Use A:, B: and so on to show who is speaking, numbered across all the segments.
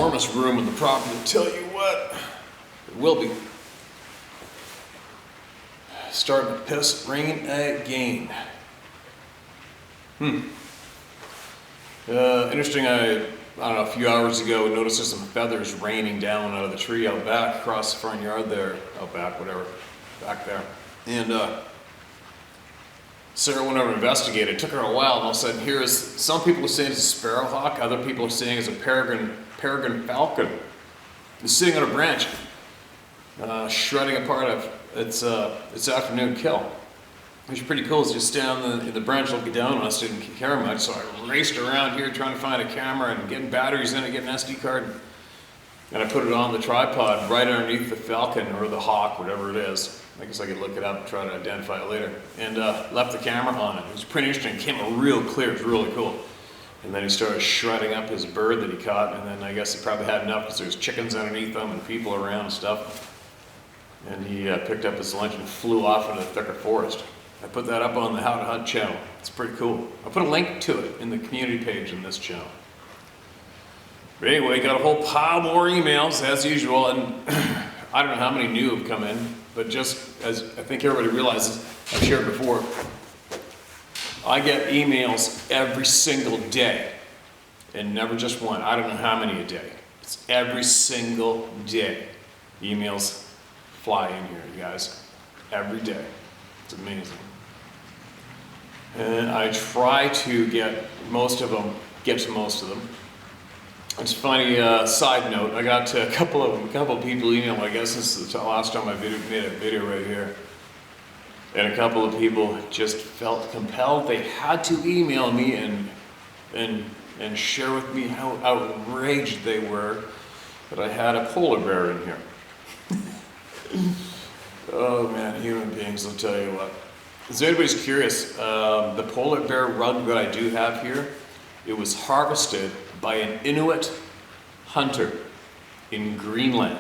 A: warmest room in the property. Tell you what, it will be starting to piss rain again. Interesting, I don't know, a few hours ago, noticed there's some feathers raining down out of the tree out back across the front yard there, out back, whatever, back there. And Sarah went over and investigated. It took her a while, and all of a sudden here is, some people are saying it's a sparrowhawk, other people are saying it's a peregrine falcon. It's sitting on a branch, shredding a part of its afternoon kill. Which is pretty cool. It's just stand in the branch looking down on us, didn't care much, so I raced around here trying to find a camera and getting batteries in it, getting an SD card, and I put it on the tripod right underneath the falcon or the hawk, whatever it is. I guess I could look it up and try to identify it later. And left the camera on it. It was pretty interesting. It came out real clear. It was really cool. And then he started shredding up his bird that he caught, and then I guess he probably had enough because there's chickens underneath them and people around and stuff. And he picked up his lunch and flew off into the thicker forest. I put that up on the How to Hunt channel. It's pretty cool. I'll put a link to it in the community page in this channel. But anyway, got a whole pile more emails as usual, and I don't know how many new have come in, but just as I think everybody realizes, I've shared before, I get emails every single day, and never just one. I don't know how many a day. It's every single day. Emails fly in here, you guys. Every day. It's amazing. And I try to get to most of them. It's funny, side note, I got a couple of people email, I guess this is the last time I made a video right here. And a couple of people just felt compelled, they had to email me and share with me how outraged they were that I had a polar bear in here. Oh man, human beings, I'll tell you what. If anybody's curious, the polar bear rug that I do have here, it was harvested by an Inuit hunter in Greenland.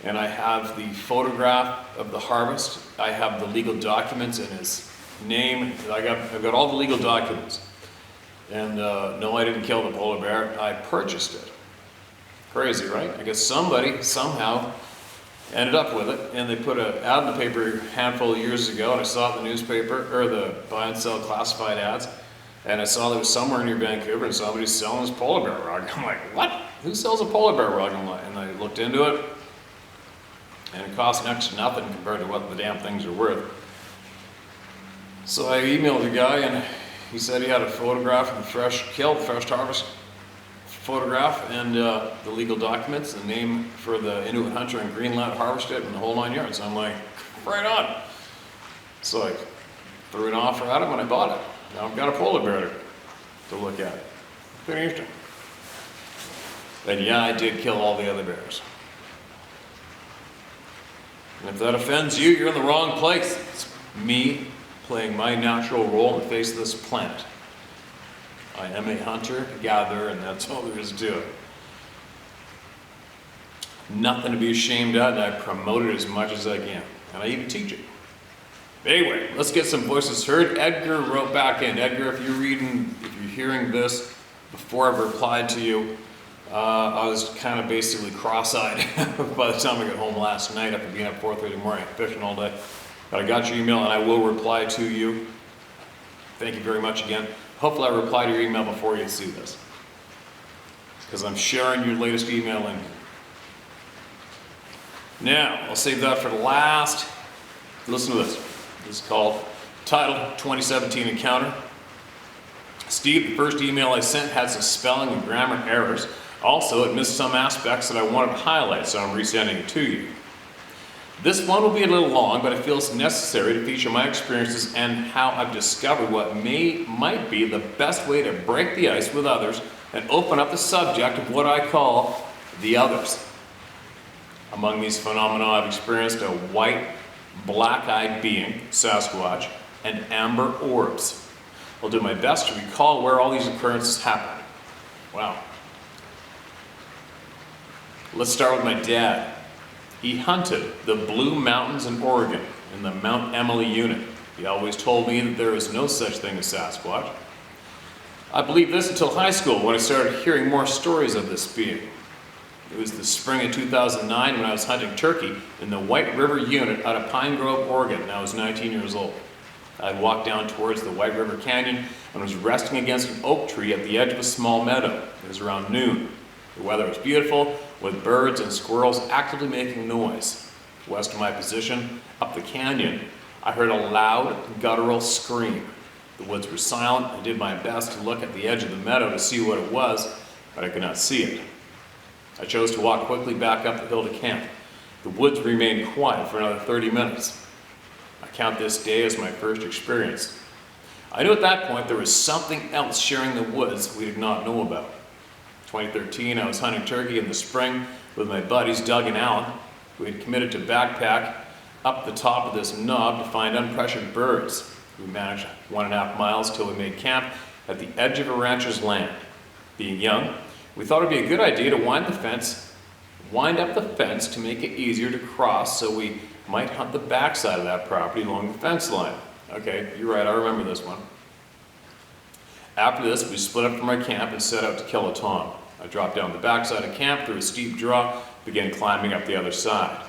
A: And I have the photograph of the harvest, I have the legal documents and his name, I've got all the legal documents. And no, I didn't kill the polar bear, I purchased it. Crazy, right? I guess somebody, somehow, ended up with it, and they put an ad in the paper a handful of years ago, and I saw it in the newspaper, or the buy and sell classified ads, and I saw there was somewhere near Vancouver and somebody's selling this polar bear rug. I'm like, what? Who sells a polar bear rug? And I looked into it, and it cost next to nothing compared to what the damn things are worth. So I emailed the guy, and he said he had a photograph of the fresh harvest photograph, and the legal documents, the name for the Inuit hunter in Greenland harvested, and the whole 9 yards. I'm like, right on. So I threw an offer at him when I bought it. Now I've got a polar bear to look at. Pretty interesting. And yeah, I did kill all the other bears. And if that offends you, you're in the wrong place. It's me playing my natural role in the face of this planet. I am a hunter, gatherer, and that's all there is to it. Nothing to be ashamed of, and I promote it as much as I can. And I even teach it. Anyway, let's get some voices heard. Edgar wrote back in. Edgar, if you're hearing this before I've replied to you, I was kind of basically cross-eyed by the time I got home last night after being up 4:30 in the morning, fishing all day. But I got your email, and I will reply to you. Thank you very much again. Hopefully I reply to your email before you see this, because I'm sharing your latest email in here. Now, I'll save that for the last. Listen to this. This is called, titled 2017 Encounter. Steve, the first email I sent had some spelling and grammar errors. Also, it missed some aspects that I wanted to highlight, so I'm resending it to you. This one will be a little long, but I feel it's necessary to feature my experiences and how I've discovered what might be the best way to break the ice with others and open up the subject of what I call the others. Among these phenomena, I've experienced a white, black-eyed being, Sasquatch, and amber orbs. I'll do my best to recall where all these occurrences happened. Wow. Let's start with my dad. He hunted the Blue Mountains in Oregon in the Mount Emily unit. He always told me that there is no such thing as Sasquatch. I believed this until high school when I started hearing more stories of this being. It was the spring of 2009 when I was hunting turkey in the White River unit out of Pine Grove, Oregon, and I was 19 years old. I walked down towards the White River Canyon and was resting against an oak tree at the edge of a small meadow. It was around noon. The weather was beautiful, with birds and squirrels actively making noise. West of my position, up the canyon, I heard a loud, guttural scream. The woods were silent. I did my best to look at the edge of the meadow to see what it was, but I could not see it. I chose to walk quickly back up the hill to camp. The woods remained quiet for another 30 minutes. I count this day as my first experience. I knew at that point there was something else sharing the woods we did not know about. In 2013, I was hunting turkey in the spring with my buddies Doug and Alan. We had committed to backpack up the top of this knob to find unpressured birds. We managed 1.5 miles till we made camp at the edge of a rancher's land. Being young, we thought it would be a good idea to wind up the fence to make it easier to cross so we might hunt the backside of that property along the fence line. Okay, you're right, I remember this one. After this, we split up from our camp and set out to kill a tom. I dropped down the backside of camp through a steep draw, began climbing up the other side.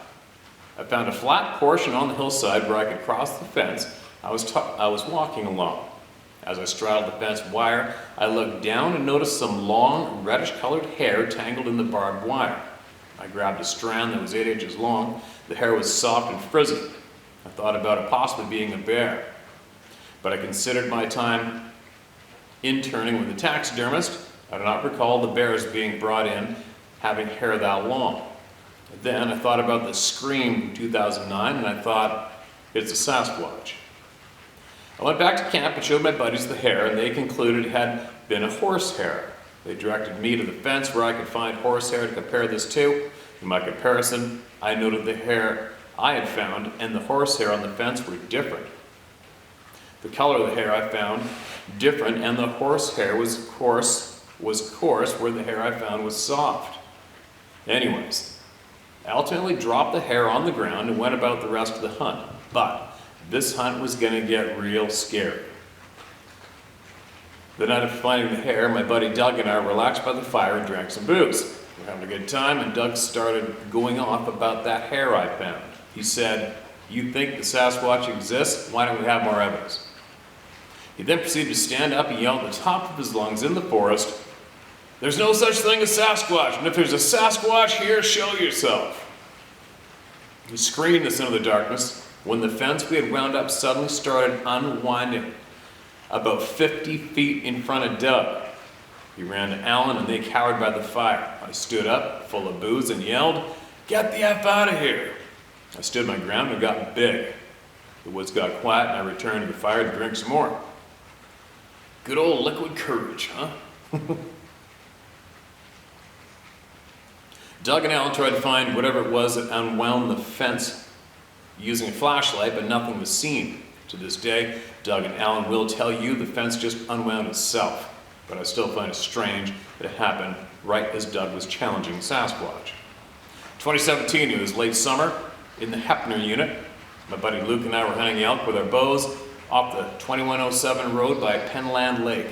A: I found a flat portion on the hillside where I could cross the fence I was walking along. As I straddled the fence wire, I looked down and noticed some long, reddish-colored hair tangled in the barbed wire. I grabbed a strand that was 8 inches long. The hair was soft and frizzy. I thought about it possibly being a bear, but I considered my time interning with a taxidermist. I do not recall the bears being brought in having hair that long. Then I thought about the scream in 2009, and I thought, it's a Sasquatch. I went back to camp and showed my buddies the hair, and they concluded it had been a horsehair. They directed me to the fence where I could find horsehair to compare this to. In my comparison, I noted the hair I had found and the horsehair on the fence were different. The color of the hair I found different, and the horsehair was coarse where the hair I found was soft. Anyways, I ultimately dropped the hair on the ground and went about the rest of the hunt. But this hunt was going to get real scary. The night of finding the hair, my buddy Doug and I relaxed by the fire and drank some booze. We were having a good time, and Doug started going off about that hair I found. He said, "You think the Sasquatch exists? Why don't we have more evidence?" He then proceeded to stand up and yell at the top of his lungs in the forest, "There's no such thing as Sasquatch, and if there's a Sasquatch here, show yourself." He screamed this into the darkness when the fence we had wound up suddenly started unwinding about 50 feet in front of Doug. He ran to Alan and they cowered by the fire. I stood up, full of booze, and yelled, "Get the F out of here!" I stood my ground and got big. The woods got quiet and I returned to the fire to drink some more. Good old liquid courage, huh? Doug and Alan tried to find whatever it was that unwound the fence using a flashlight, but nothing was seen. To this day, Doug and Alan will tell you the fence just unwound itself, but I still find it strange that it happened right as Doug was challenging Sasquatch. 2017, it was late summer in the Hepner unit. My buddy Luke and I were hunting elk with our bows off the 2107 road by Penland Lake.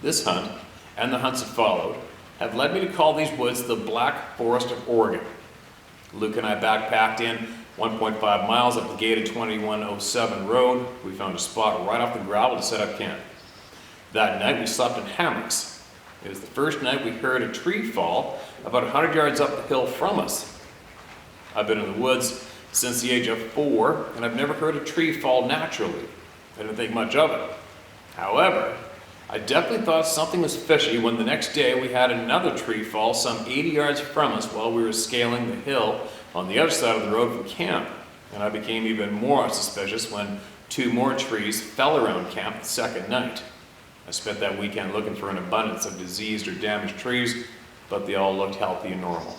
A: This hunt, and the hunts that followed, have led me to call these woods the Black Forest of Oregon. Luke and I backpacked in 1.5 miles up the gated 2107 road. We found a spot right off the gravel to set up camp. That night we slept in hammocks. It was the first night we heard a tree fall about 100 yards up the hill from us. I've been in the woods since the age of 4, and I've never heard a tree fall naturally. I didn't think much of it. However, I definitely thought something was fishy when the next day we had another tree fall some 80 yards from us while we were scaling the hill on the other side of the road from camp. And I became even more suspicious when 2 more trees fell around camp the second night. I spent that weekend looking for an abundance of diseased or damaged trees, but they all looked healthy and normal.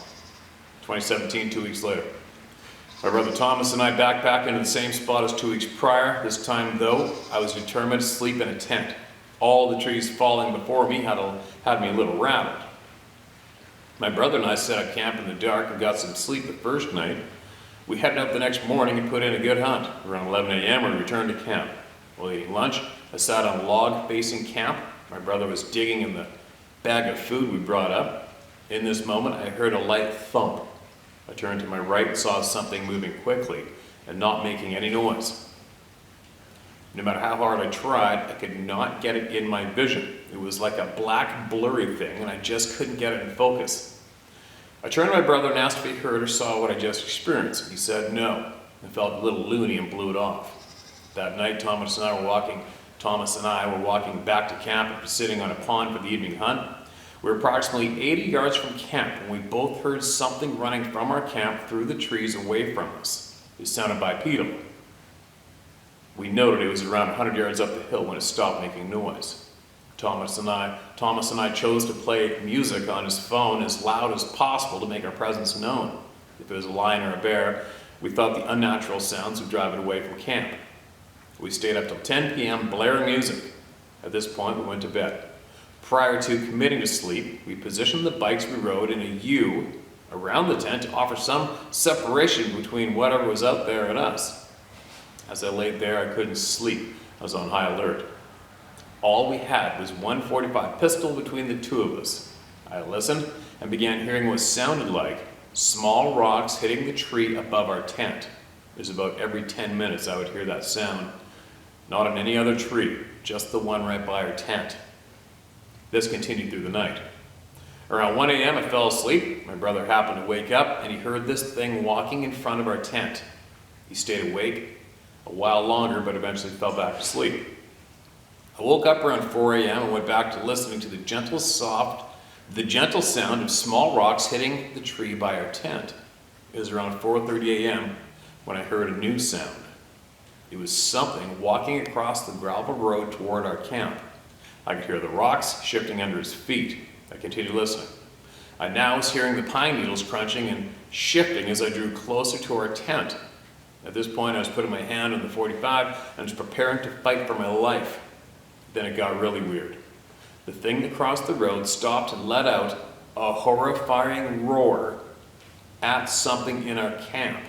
A: 2017, 2 weeks later. My brother Thomas and I backpacked into the same spot as 2 weeks prior. This time, though, I was determined to sleep in a tent. All the trees falling before me had me a little rattled. My brother and I set up camp in the dark and got some sleep the first night. We headed out the next morning and put in a good hunt. Around 11 a.m. we returned to camp. While eating lunch, I sat on a log facing camp. My brother was digging in the bag of food we brought up. In this moment, I heard a light thump. I turned to my right and saw something moving quickly and not making any noise. No matter how hard I tried, I could not get it in my vision. It was like a black, blurry thing, and I just couldn't get it in focus. I turned to my brother and asked if he heard or saw what I just experienced. He said no, and felt a little loony and blew it off. That night, Thomas and I were walking back to camp after sitting on a pond for the evening hunt. We were approximately 80 yards from camp when we both heard something running from our camp through the trees away from us. It sounded bipedal. We noted it was around 100 yards up the hill when it stopped making noise. Thomas and I chose to play music on his phone as loud as possible to make our presence known. If it was a lion or a bear, we thought the unnatural sounds would drive it away from camp. We stayed up till 10 p.m. blaring music. At this point, we went to bed. Prior to committing to sleep, we positioned the bikes we rode in a U around the tent to offer some separation between whatever was out there and us. As I laid there, I couldn't sleep. I was on high alert. All we had was one .45 pistol between the two of us. I listened and began hearing what sounded like small rocks hitting the tree above our tent. It was about every 10 minutes I would hear that sound. Not on any other tree, just the one right by our tent. This continued through the night. Around 1 a.m. I fell asleep. My brother happened to wake up and he heard this thing walking in front of our tent. He stayed awake a while longer but eventually fell back to sleep. I woke up around 4 a.m. and went back to listening to the gentle sound of small rocks hitting the tree by our tent. It was around 4:30 a.m. when I heard a new sound. It was something walking across the gravel road toward our camp. I could hear the rocks shifting under his feet. I continued listening. I now was hearing the pine needles crunching and shifting as I drew closer to our tent. At this point, I was putting my hand on the .45 and was preparing to fight for my life. Then it got really weird. The thing that crossed the road stopped and let out a horrifying roar at something in our camp.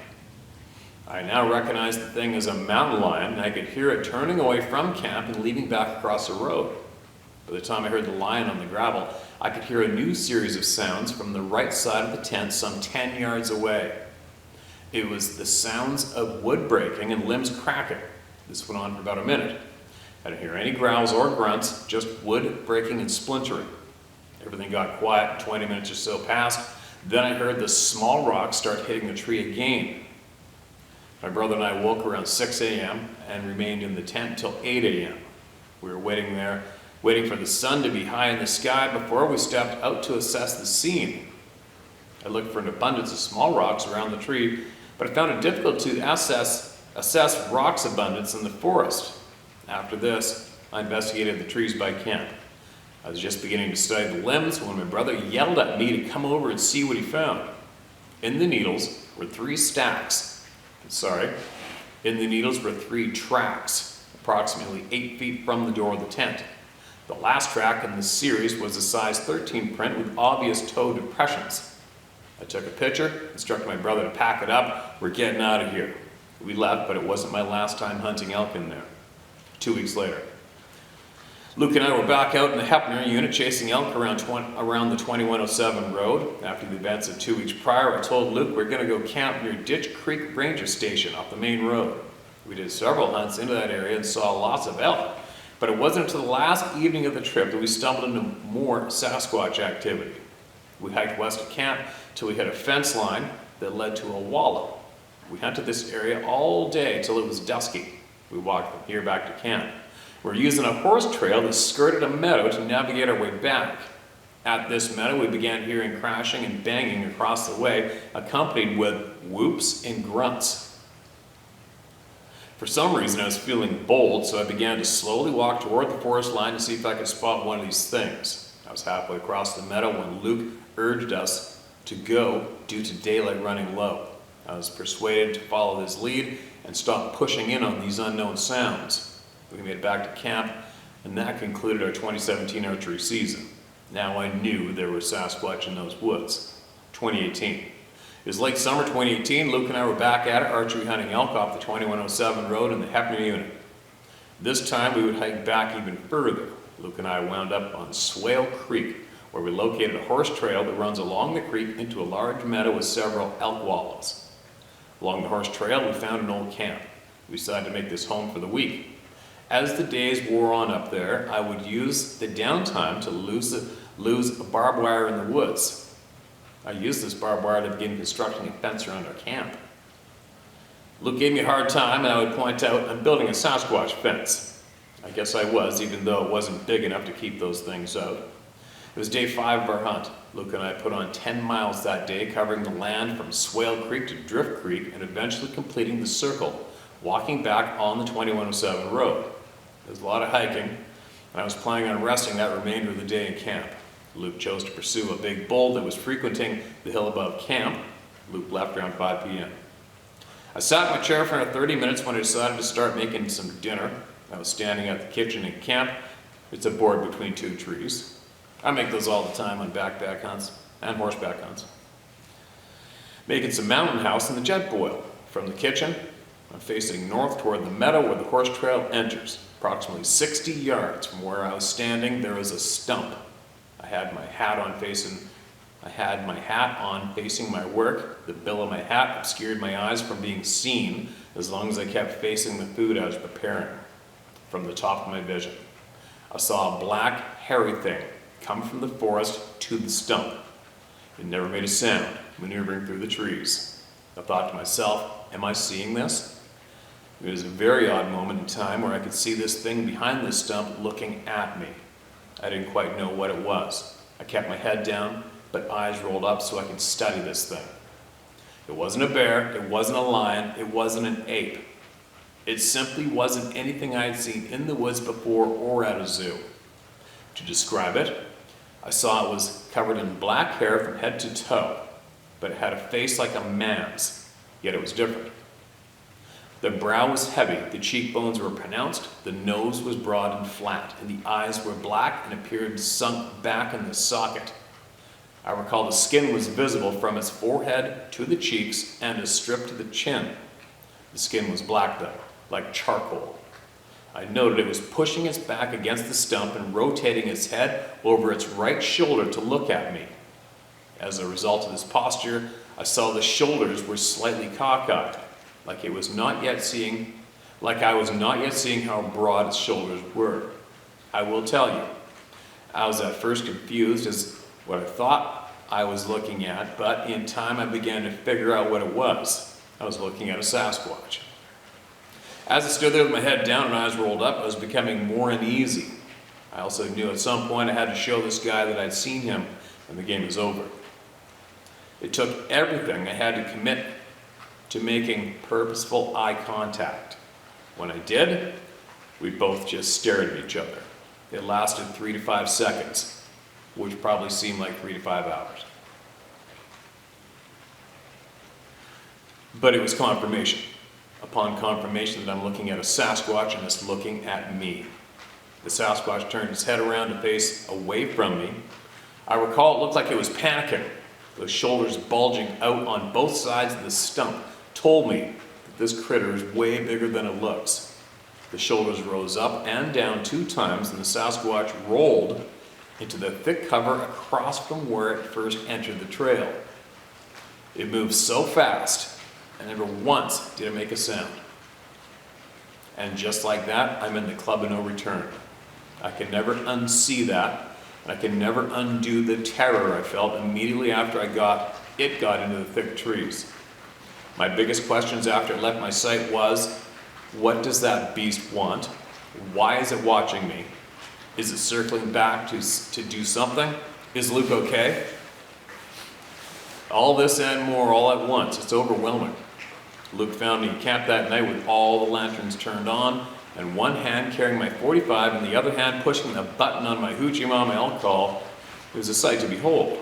A: I now recognized the thing as a mountain lion, and I could hear it turning away from camp and leaving back across the road. By the time I heard the lion on the gravel, I could hear a new series of sounds from the right side of the tent some 10 yards away. It was the sounds of wood breaking and limbs cracking. This went on for about a minute. I didn't hear any growls or grunts, just wood breaking and splintering. Everything got quiet, 20 minutes or so passed. Then I heard the small rocks start hitting the tree again. My brother and I woke around 6 a.m. and remained in the tent till 8 a.m. We were waiting there, waiting for the sun to be high in the sky before we stepped out to assess the scene. I looked for an abundance of small rocks around the tree, but I found it difficult to assess rocks abundance in the forest. After this, I investigated the trees by camp. I was just beginning to study the limbs when my brother yelled at me to come over and see what he found. In the needles were three tracks, approximately 8 feet from the door of the tent. The last track in the series was a size 13 print with obvious toe depressions. I took a picture, instructed my brother to pack it up. We're getting out of here. We left, but it wasn't my last time hunting elk in there. 2 weeks later, Luke and I were back out in the Hepner unit chasing elk around the 2107 road. After the events of 2 weeks prior, I told Luke we're going to go camp near Ditch Creek Ranger Station off the main road. We did several hunts into that area and saw lots of elk, but it wasn't until the last evening of the trip that we stumbled into more Sasquatch activity. We hiked west of camp till we hit a fence line that led to a wallow. We hunted this area all day till it was dusky. We walked from here back to camp. We're using a horse trail that skirted a meadow to navigate our way back. At this meadow, we began hearing crashing and banging across the way, accompanied with whoops and grunts. For some reason, I was feeling bold, so I began to slowly walk toward the forest line to see if I could spot one of these things. I was halfway across the meadow when Luke urged us to go due to daylight running low. I was persuaded to follow his lead and stop pushing in on these unknown sounds. We made it back to camp, and that concluded our 2017 archery season. Now I knew there were Sasquatch in those woods. 2018. It was late summer 2018. Luke and I were back at it, archery hunting elk off the 2107 road in the Hepner unit. This time we would hike back even further. Luke and I wound up on Swale Creek, where we located a horse trail that runs along the creek into a large meadow with several elk wallows. Along the horse trail, we found an old camp. We decided to make this home for the week. As the days wore on up there, I would use the downtime to lose a barbed wire in the woods. I used this barbed wire to begin constructing a fence around our camp. Luke gave me a hard time, and I would point out, I'm building a Sasquatch fence. I guess I was, even though it wasn't big enough to keep those things out. It was day 5 of our hunt. Luke and I put on 10 miles that day, covering the land from Swale Creek to Drift Creek, and eventually completing the circle, walking back on the 2107 road. There was a lot of hiking, and I was planning on resting that remainder of the day in camp. Luke chose to pursue a big bull that was frequenting the hill above camp. Luke left around 5 p.m. I sat in my chair for another 30 minutes when I decided to start making some dinner. I was standing at the kitchen in camp. It's a board between 2 trees. I make those all the time on backpack hunts and horseback hunts. Making some mountain house in the jet boil. From the kitchen, I'm facing north toward the meadow where the horse trail enters. Approximately 60 yards from where I was standing, there was a stump. I had my hat on facing my work. The bill of my hat obscured my eyes from being seen as long as I kept facing the food I was preparing. From the top of my vision, I saw a black, hairy thing come from the forest to the stump. It never made a sound, maneuvering through the trees. I thought to myself, am I seeing this? It was a very odd moment in time where I could see this thing behind this stump looking at me. I didn't quite know what it was. I kept my head down, but eyes rolled up so I could study this thing. It wasn't a bear, it wasn't a lion, it wasn't an ape. It simply wasn't anything I had seen in the woods before or at a zoo. To describe it, I saw it was covered in black hair from head to toe, but it had a face like a man's, yet it was different. The brow was heavy, the cheekbones were pronounced, the nose was broad and flat, and the eyes were black and appeared sunk back in the socket. I recall the skin was visible from its forehead to the cheeks and a strip to the chin. The skin was black though, like charcoal. I noted it was pushing its back against the stump and rotating its head over its right shoulder to look at me. As a result of this posture, I saw the shoulders were slightly cockeyed, like I was not yet seeing how broad its shoulders were. I will tell you, I was at first confused as what I thought I was looking at, but in time I began to figure out what it was. I was looking at a Sasquatch. As I stood there with my head down and eyes rolled up, I was becoming more uneasy. I also knew at some point I had to show this guy that I'd seen him and the game was over. It took everything I had to commit to making purposeful eye contact. When I did, we both just stared at each other. It lasted 3 to 5 seconds, which probably seemed like 3 to 5 hours. But it was confirmation. Upon confirmation that I'm looking at a Sasquatch and it's looking at me. The Sasquatch turned its head around to face away from me. I recall it looked like it was panicking. The shoulders bulging out on both sides of the stump told me that this critter is way bigger than it looks. The shoulders rose up and down 2 times and the Sasquatch rolled into the thick cover across from where it first entered the trail. It moved so fast, and never once did it make a sound. And just like that, I'm in the club of no return. I can never unsee that, and I can never undo the terror I felt immediately after it got into the thick trees. My biggest questions after it left my sight was, what does that beast want? Why is it watching me? Is it circling back to do something? Is Luke okay? All this and more all at once. It's overwhelming. Luke found me camped that night with all the lanterns turned on, and one hand carrying my .45 and the other hand pushing the button on my Hoochie Mama elk call. It was a sight to behold.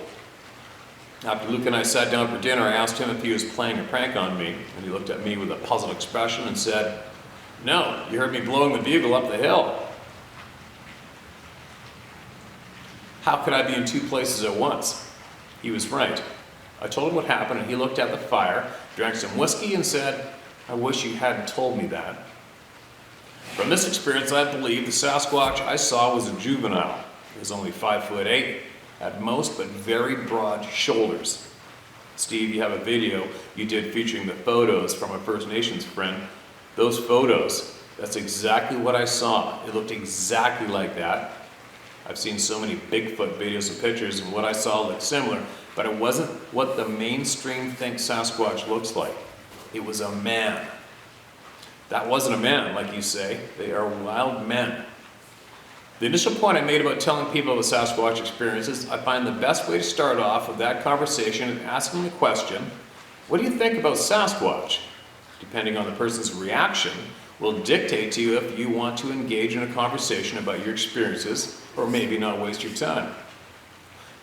A: After Luke and I sat down for dinner, I asked him if he was playing a prank on me, and he looked at me with a puzzled expression and said, "No, you heard me blowing the bugle up the hill." How could I be in 2 places at once? He was right. I told him what happened, and he looked at the fire, drank some whiskey, and said, "I wish you hadn't told me that." From this experience, I believe the Sasquatch I saw was a juvenile. He was only 5'8", at most, but very broad shoulders. Steve, you have a video you did featuring the photos from a First Nations friend. Those photos, that's exactly what I saw. It looked exactly like that. I've seen so many Bigfoot videos and pictures, and what I saw looked similar, but it wasn't what the mainstream thinks Sasquatch looks like. It was a man. That wasn't a man, like you say. They are wild men. The initial point I made about telling people about Sasquatch experiences, I find the best way to start off with that conversation is asking the question, what do you think about Sasquatch? Depending on the person's reaction, will dictate to you if you want to engage in a conversation about your experiences or maybe not waste your time.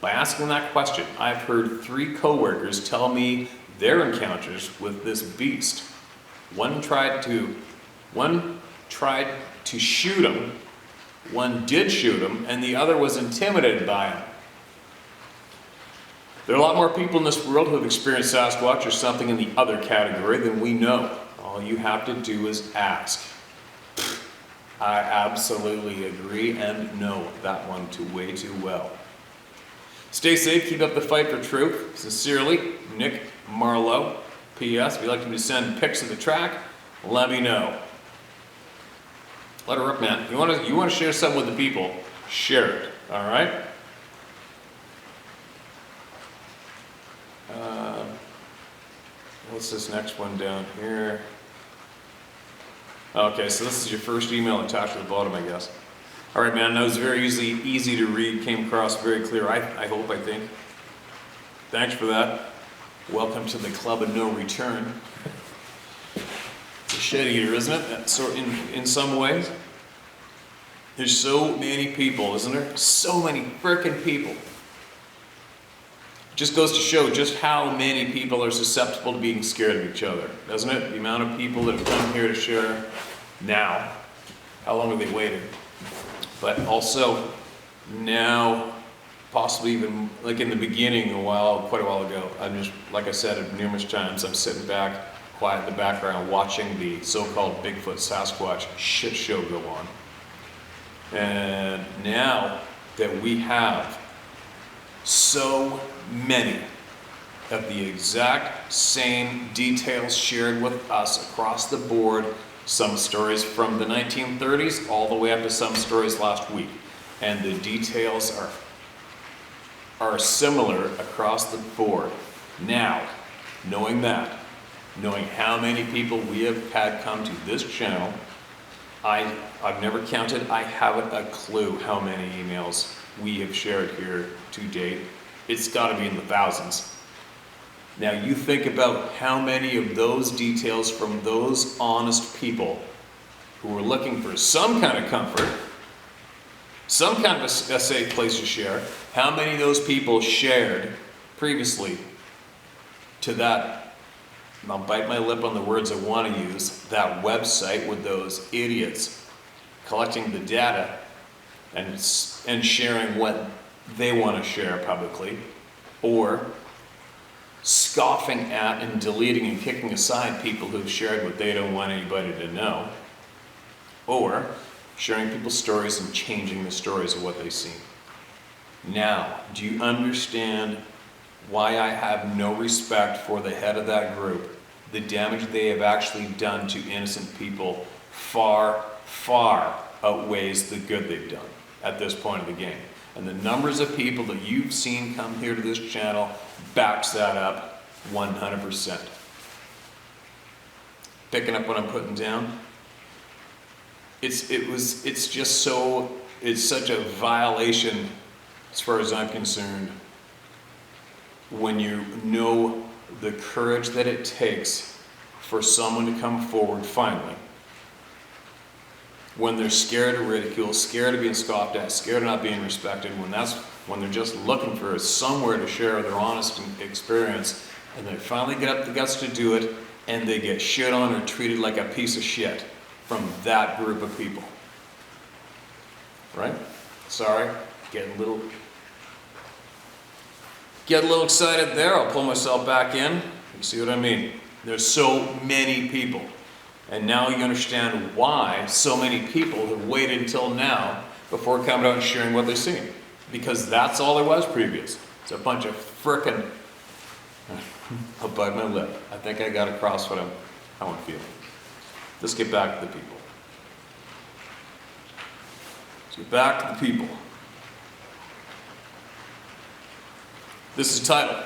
A: By asking that question, I've heard 3 coworkers tell me their encounters with this beast. One tried to shoot him, one did shoot him, and the other was intimidated by him. There are a lot more people in this world who have experienced Sasquatch or something in the other category than we know. All you have to do is ask. I absolutely agree and know that one way too well. Stay safe, keep up the fight for truth. Sincerely, Nick Marlowe. P.S. If you'd like me to send pics of the track, let me know. Let her up, man. You want to share something with the people, share it, all right? What's this next one down here? Okay, so this is your first email attached to the bottom, I guess. All right, man, that was very easy to read, came across very clear, I think. Thanks for that. Welcome to the club of no return. It's a shit eater, isn't it? So in some ways. There's so many people, isn't there? So many frickin' people. Just goes to show just how many people are susceptible to being scared of each other, doesn't it? The amount of people that have come here to share now. How long have they waited? But also now, possibly even like in the beginning quite a while ago, I'm just, like I said numerous times, I'm sitting back, quiet in the background, watching the so-called Bigfoot Sasquatch shit show go on. And now that we have so many of the exact same details shared with us across the board, some stories from the 1930s all the way up to some stories last week, and the details are similar across the board. Now, knowing how many people we have had come to this channel, I've never counted, I haven't a clue how many emails we have shared here to date. It's got to be in the thousands. Now you think about how many of those details from those honest people who were looking for some kind of comfort, some kind of a safe place to share, how many of those people shared previously to that, and I'll bite my lip on the words I want to use, that website with those idiots collecting the data and sharing what they want to share publicly, or scoffing at and deleting and kicking aside people who've shared what they don't want anybody to know, or sharing people's stories and changing the stories of what they've seen. Now, do you understand why I have no respect for the head of that group? The damage they have actually done to innocent people far, far outweighs the good they've done at this point of the game. And the numbers of people that you've seen come here to this channel backs that up 100%. Picking up what I'm putting down? It's such a violation as far as I'm concerned when you know the courage that it takes for someone to come forward finally, when they're scared of ridicule, scared of being scoffed at, scared of not being respected, when they're just looking for somewhere to share their honest experience, and they finally get up the guts to do it, and they get shit on or treated like a piece of shit from that group of people. Right? Sorry, getting a little excited there. I'll pull myself back in. You see what I mean? There's so many people. And now you understand why so many people have waited until now before coming out and sharing what they've seen. because that's all there was previous. It's a bunch of frickin', I'll bite my lip. I think I got across what I'm feeling. Let's get back to the people. Let's get back to the people. This is titled,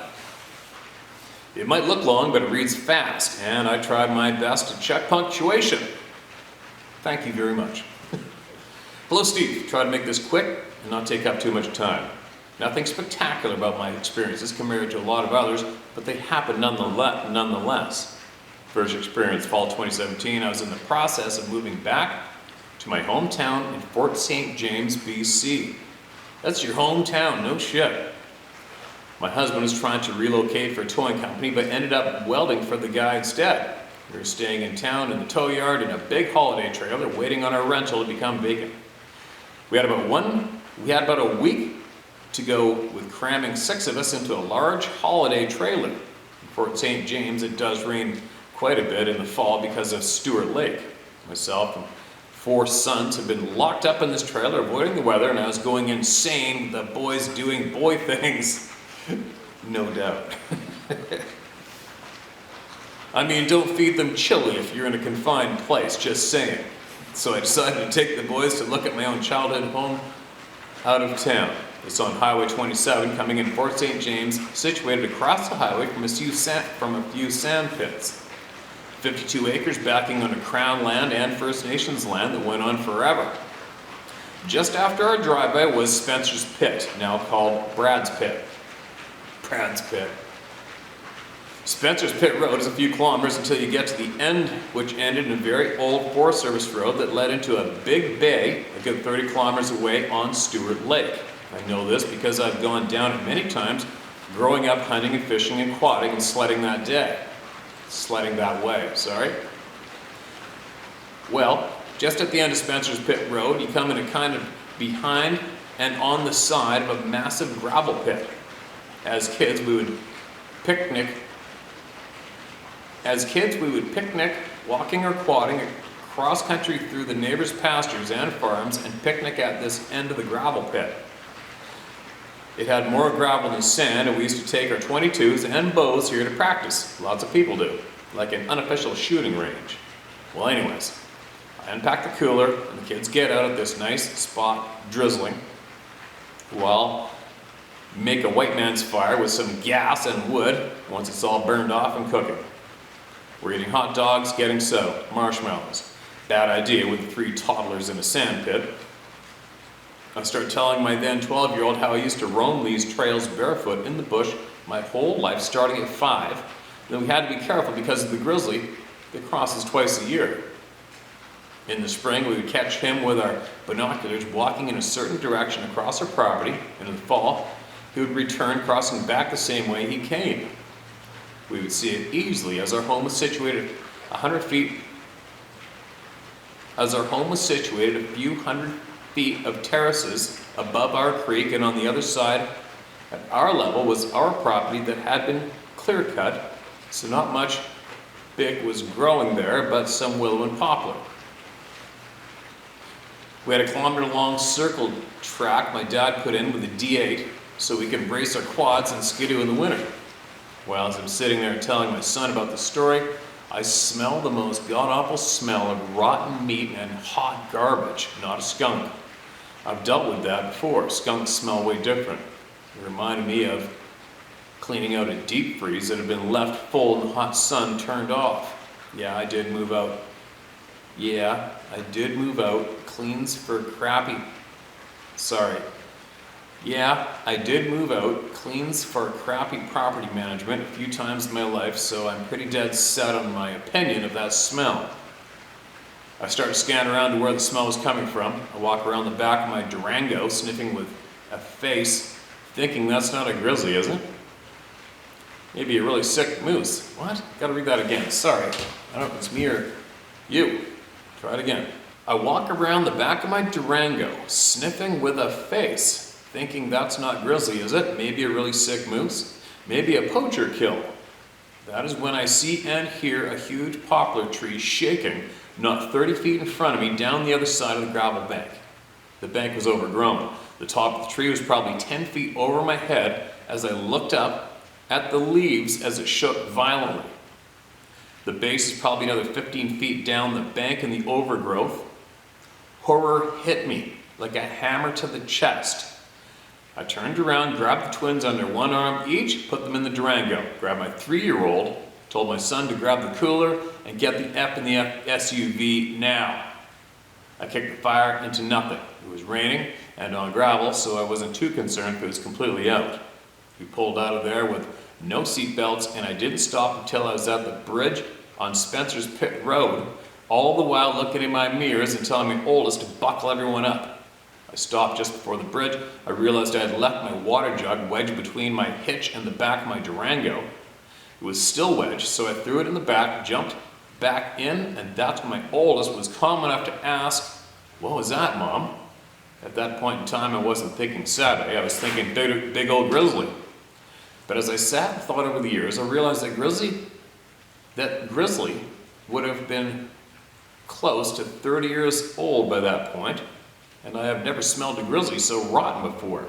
A: "It might look long, but it reads fast, and I tried my best to check punctuation. Thank you very much." Hello, Steve. Try to make this quick and not take up too much time. Nothing spectacular about my experiences compared to a lot of others, but they happen nonetheless. First experience, fall 2017, I was in the process of moving back to my hometown in Fort St. James, BC. That's your hometown, no shit. My husband was trying to relocate for a towing company, but ended up welding for the guy instead. We were staying in town in the tow yard in a big holiday trailer, waiting on our rental to become vacant. We had about a week to go with cramming 6 of us into a large holiday trailer. In Fort St. James, it does rain quite a bit in the fall because of Stewart Lake. Myself and 4 sons have been locked up in this trailer, avoiding the weather, and I was going insane, the boys doing boy things. No doubt. I mean, don't feed them chili if you're in a confined place, just saying. So I decided to take the boys to look at my own childhood home out of town. It's on Highway 27 coming in Fort St. James, situated across the highway from a few sand pits. 52 acres backing onto Crown land and First Nations land that went on forever. Just after our driveway was Spencer's Pit, now called Brad's Pit. Brad's Pit. Spencer's Pit Road is a few kilometers until you get to the end, which ended in a very old Forest Service road that led into a big bay a good 30 kilometers away on Stewart Lake. I know this because I've gone down it many times, growing up hunting and fishing and quadding and sledding that way, sorry. Well, just at the end of Spencer's Pit Road, you come in a kind of behind and on the side of a massive gravel pit. As kids, we would picnic, walking or quadding across country through the neighbors' pastures and farms and picnic at this end of the gravel pit. It had more gravel than sand, and we used to take our .22s and bows here to practice. Lots of people do, like an unofficial shooting range. Well, anyways, I unpack the cooler, and the kids get out at this nice spot, drizzling, while make a white man's fire with some gas and wood once it's all burned off and cooking. We're eating hot dogs, getting soaked, marshmallows. Bad idea with the 3 toddlers in a sand pit. I start telling my then 12-year-old how I used to roam these trails barefoot in the bush my whole life, starting at 5. Then we had to be careful because of the grizzly that crosses twice a year. In the spring, we would catch him with our binoculars walking in a certain direction across our property, and in the fall, he would return crossing back the same way he came. We would see it easily as our home was situated a few hundred feet of terraces above our creek, and on the other side at our level was our property that had been clear cut, so not much big was growing there, but some willow and poplar. We had a kilometer-long circle track my dad put in with a D8 so we could brace our quads and skidoo in the winter. Well, as I'm sitting there telling my son about the story, I smell the most god-awful smell of rotten meat and hot garbage, not a skunk. I've dealt with that before. Skunks smell way different. It reminded me of cleaning out a deep freeze that had been left full and the hot sun turned off. Yeah, I did move out. Cleans for crappy property management a few times in my life, so I'm pretty dead set on my opinion of that smell. I start to scan around to where the smell was coming from. I walk around the back of my Durango, sniffing with a face, thinking that's not a grizzly, is it? Maybe a really sick moose. What? Gotta read that again. Sorry. I don't know if it's me or you. Try it again. I walk around the back of my Durango, sniffing with a face, thinking that's not grizzly, is it? Maybe a really sick moose? Maybe a poacher kill. That is when I see and hear a huge poplar tree shaking not 30 feet in front of me down the other side of the gravel bank. The bank was overgrown. The top of the tree was probably 10 feet over my head as I looked up at the leaves as it shook violently. The base is probably another 15 feet down the bank in the overgrowth. Horror hit me like a hammer to the chest. I turned around, grabbed the twins under one arm each, put them in the Durango, grabbed my 3-year-old, told my son to grab the cooler and get the F in the SUV now. I kicked the fire into nothing. It was raining and on gravel, so I wasn't too concerned if it was completely out. We pulled out of there with no seat belts, and I didn't stop until I was at the bridge on Spencer's Pit Road, all the while looking in my mirrors and telling my oldest to buckle everyone up. I stopped just before the bridge. I realized I had left my water jug wedged between my hitch and the back of my Durango. It was still wedged, so I threw it in the back, jumped back in, and that's when my oldest was calm enough to ask, "What was that, Mom?" At that point in time, I wasn't thinking Saturday, I was thinking big old grizzly. But as I sat and thought over the years, I realized that grizzly would have been close to 30 years old by that point, and I have never smelled a grizzly so rotten before.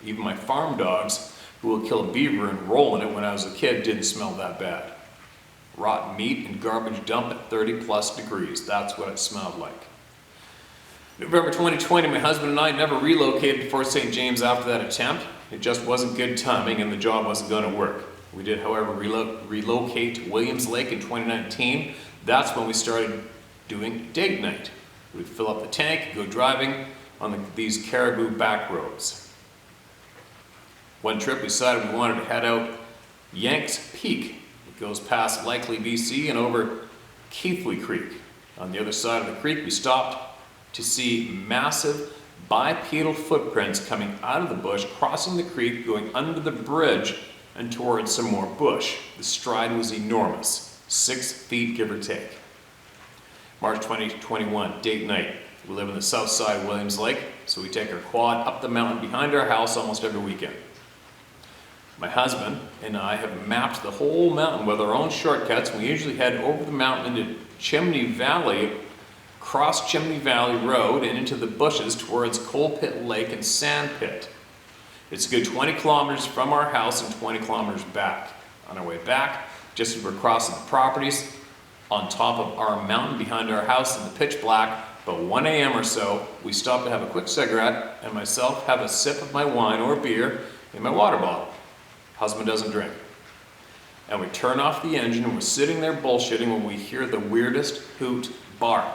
A: Even my farm dogs, who will kill a beaver and roll in it when I was a kid, didn't smell that bad. Rotten meat and garbage dump at 30+ degrees, that's what it smelled like. November 2020, my husband and I never relocated to Fort St. James after that attempt. It just wasn't good timing and the job wasn't going to work. We did, however, relocate to Williams Lake in 2019. That's when we started doing date night. We'd fill up the tank, go driving on these caribou back roads. One trip we decided we wanted to head out Yanks Peak. It goes past Likely, BC and over Keithley Creek. On the other side of the creek, we stopped to see massive bipedal footprints coming out of the bush, crossing the creek, going under the bridge and towards some more bush. The stride was enormous, 6 feet give or take. March 2021, date night. We live in the south side of Williams Lake, so we take our quad up the mountain behind our house almost every weekend. My husband and I have mapped the whole mountain with our own shortcuts. We usually head over the mountain into Chimney Valley, cross Chimney Valley Road and into the bushes towards Coal Pit Lake and Sand Pit. It's a good 20 kilometers from our house and 20 kilometers back. On our way back, just as we're crossing the properties, on top of our mountain behind our house in the pitch black, about 1 a.m. or so, we stop to have a quick cigarette and myself have a sip of my wine or beer in my water bottle. Husband doesn't drink. And we turn off the engine and we're sitting there bullshitting when we hear the weirdest hoot bark,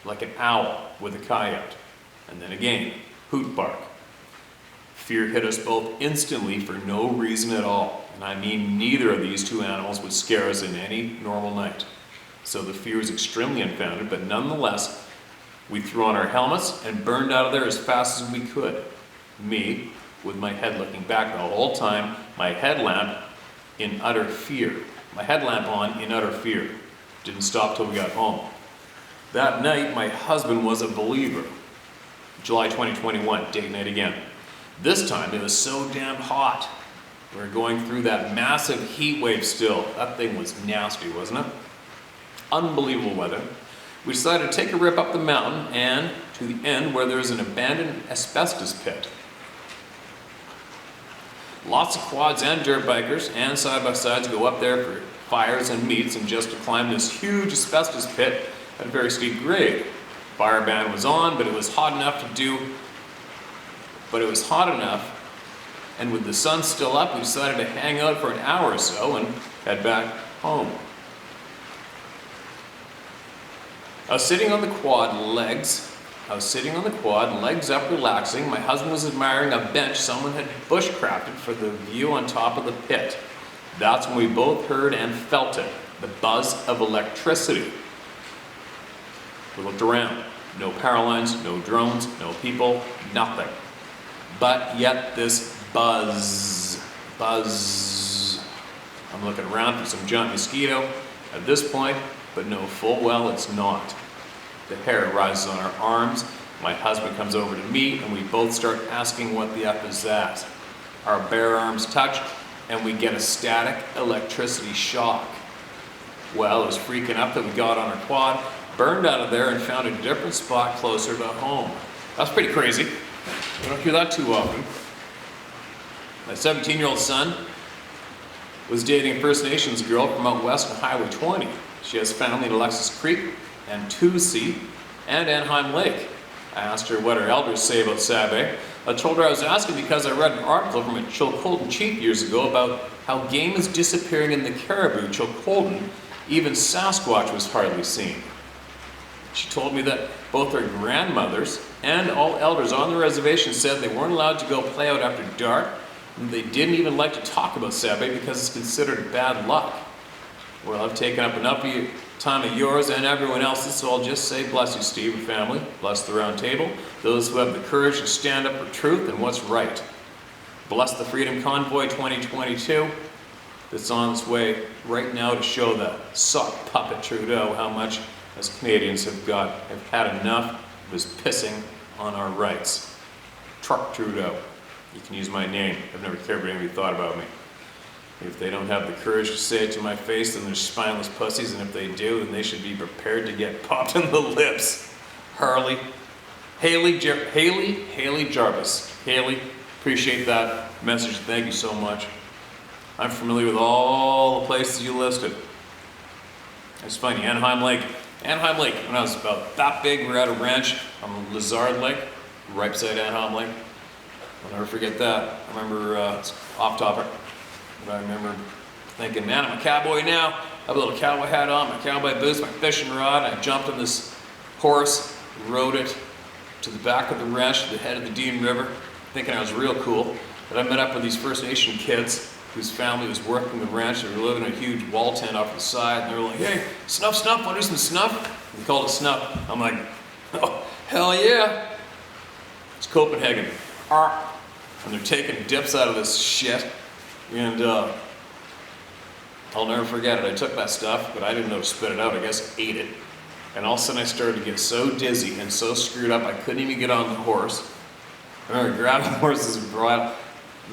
A: like an owl with a coyote. And then again, hoot bark. Fear hit us both instantly for no reason at all. And I mean neither of these two animals would scare us in any normal night. So the fear was extremely unfounded, but nonetheless, we threw on our helmets and burned out of there as fast as we could. Me, with my head looking back the whole time, my headlamp in utter fear. My headlamp on in utter fear. Didn't stop till we got home. That night, my husband was a believer. July 2021, date night again. This time, it was so damn hot. We were going through that massive heat wave still. That thing was nasty, wasn't it? Unbelievable weather. We decided to take a rip up the mountain and to the end where there's an abandoned asbestos pit. Lots of quads and dirt bikers and side-by-sides go up there for fires and meets and just to climb this huge asbestos pit at a very steep grade. Fire ban was on, but it was hot enough, and with the sun still up, we decided to hang out for an hour or so and head back home. I was sitting on the quad, legs up relaxing. My husband was admiring a bench someone had bushcrafted for the view on top of the pit. That's when we both heard and felt it, the buzz of electricity. We looked around. No power lines, no drones, no people, nothing. But yet this buzz. I'm looking around for some giant mosquito at this point, but know full well it's not. The hair rises on our arms. My husband comes over to me and we both start asking what the F is that. Our bare arms touch and we get a static electricity shock. Well, it was freaking up that we got on our quad, burned out of there and found a different spot closer to home. That's pretty crazy. You don't hear that too often. My 17-year-old son was dating a First Nations girl from out west on Highway 20. She has family in Alexis Creek and Tusi and Anaheim Lake. I asked her what her elders say about Sabe. I told her I was asking because I read an article from a Chilcotin chief years ago about how game is disappearing in the Caribou Chilcotin. Even Sasquatch was hardly seen. She told me that both her grandmothers and all elders on the reservation said they weren't allowed to go play out after dark, and they didn't even like to talk about Sabe because it's considered bad luck. Well, I've taken up enough of your time of yours and everyone else's, so I'll just say bless you, Steve and family, bless the round table, those who have the courage to stand up for truth and what's right. Bless the Freedom Convoy 2022 that's on its way right now to show the sock puppet Trudeau how much us Canadians have had enough of his pissing on our rights. Truck Trudeau. You can use my name. I've never cared what anybody thought about me. If they don't have the courage to say it to my face, then they're spineless pussies, and if they do, then they should be prepared to get popped in the lips. Haley Jarvis. Haley, appreciate that message. Thank you so much. I'm familiar with all the places you listed. It's funny, Anaheim Lake. Anaheim Lake, when I was about that big, we were at a ranch on Lizard Lake, right beside Anaheim Lake. I'll never forget that. I remember, it's off topic, but I remember thinking, man, I'm a cowboy now. I have a little cowboy hat on, my cowboy boots, my fishing rod. I jumped on this horse, rode it to the back of the ranch, to the head of the Dean River, thinking I was real cool. But I met up with these First Nation kids whose family was working the ranch. They were living in a huge wall tent off the side, and they were like, hey, snuff, want some snuff? And they called it snuff. I'm like, oh, hell yeah. It's Copenhagen. And they're taking dips out of this shit. And I'll never forget it. I took that stuff, but I didn't know to spit it out. I guess ate it. And all of a sudden I started to get so dizzy and so screwed up I couldn't even get on the horse. I remember grabbing the horses and brought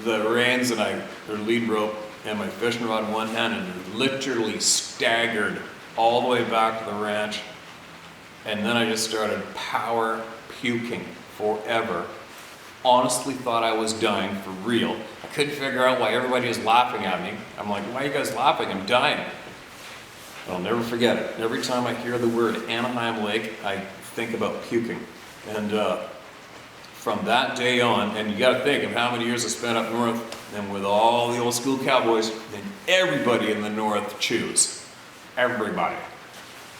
A: the reins and their lead rope and my fishing rod in one hand, and literally staggered all the way back to the ranch. And then I just started power puking forever. Honestly thought I was dying for real. I couldn't figure out why everybody was laughing at me. I'm like, why are you guys laughing? I'm dying. I'll never forget it. Every time I hear the word Anaheim Lake, I think about puking. And from that day on, and you gotta think of how many years I spent up north, and with all the old school cowboys, and everybody in the north chews. Everybody.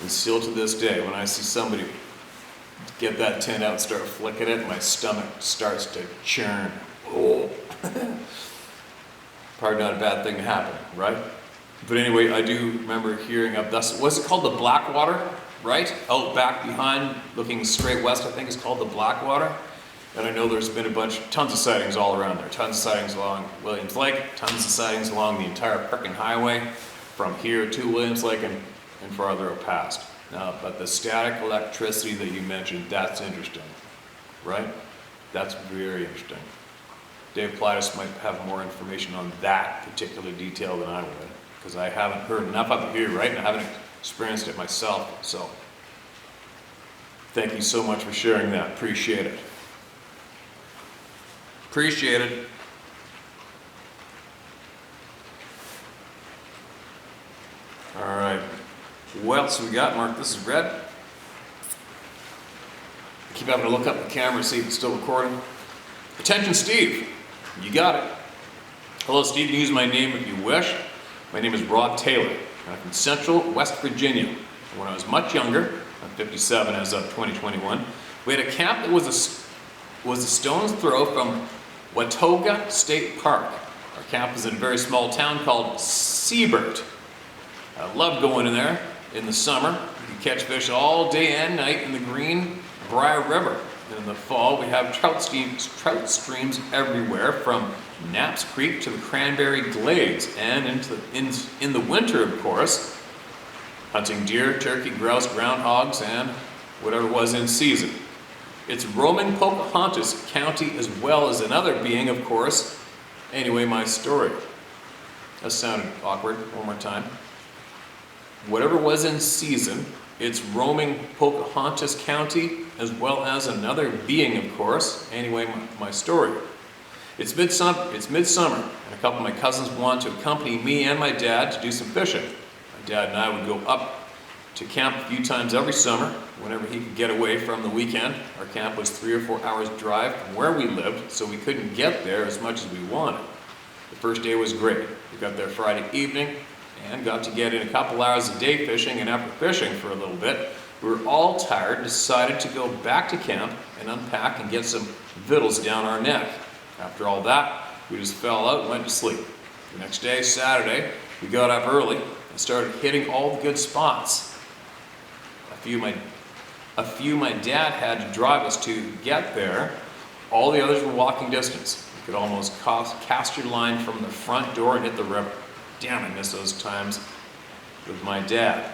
A: And still to this day, when I see somebody get that tin out and start flicking it, my stomach starts to churn. Oh. Probably not a bad thing to happen, right? But anyway, I do remember hearing of this, what's it called, the Blackwater, right? Out back behind, looking straight west, I think it's called the Blackwater. And I know there's been tons of sightings all around there. Tons of sightings along Williams Lake, tons of sightings along the entire frickin' highway from here to Williams Lake and farther out past. Now, but the static electricity that you mentioned, that's interesting, right? That's very interesting. Dave Plaitis might have more information on that particular detail than I would, because I haven't heard enough of it here, right? And I haven't experienced it myself, so. Thank you so much for sharing that, appreciate it. Appreciate it. All right. What else we got, Mark? This is red. Keep having to look up the camera, see if it's still recording. Attention, Steve. You got it. Hello, Steve. You can use my name if you wish. My name is Rob Taylor. I'm from Central West Virginia. When I was much younger, I'm 57 as of 2021, we had a camp that was a stone's throw from Watauga State Park. Our camp is in a very small town called Seabird. I love going in there in the summer. You can catch fish all day and night in the Greenbrier River. And in the fall, we have trout streams everywhere from Knapp's Creek to the Cranberry Glades. And in the winter, of course, hunting deer, turkey, grouse, groundhogs, and whatever was in season. It's roaming Pocahontas County as well as another being, of course. Anyway, my story. That sounded awkward. One more time. Whatever was in season It's roaming Pocahontas County, as well as another being, of course. Anyway, my story. It's midsummer, and a couple of my cousins want to accompany me and my dad to do some fishing. My dad and I would go up to camp a few times every summer, whenever he could get away from the weekend. Our camp was 3 or 4 hours drive from where we lived, so we couldn't get there as much as we wanted. The first day was great. We got there Friday evening and got to get in a couple hours a day fishing, and after fishing for a little bit, we were all tired and decided to go back to camp and unpack and get some victuals down our neck. After all that, we just fell out and went to sleep. The next day, Saturday, we got up early and started hitting all the good spots. A few my dad had to drive us to get there. All the others were walking distance. You could almost cast your line from the front door and hit the river. Damn, I miss those times with my dad.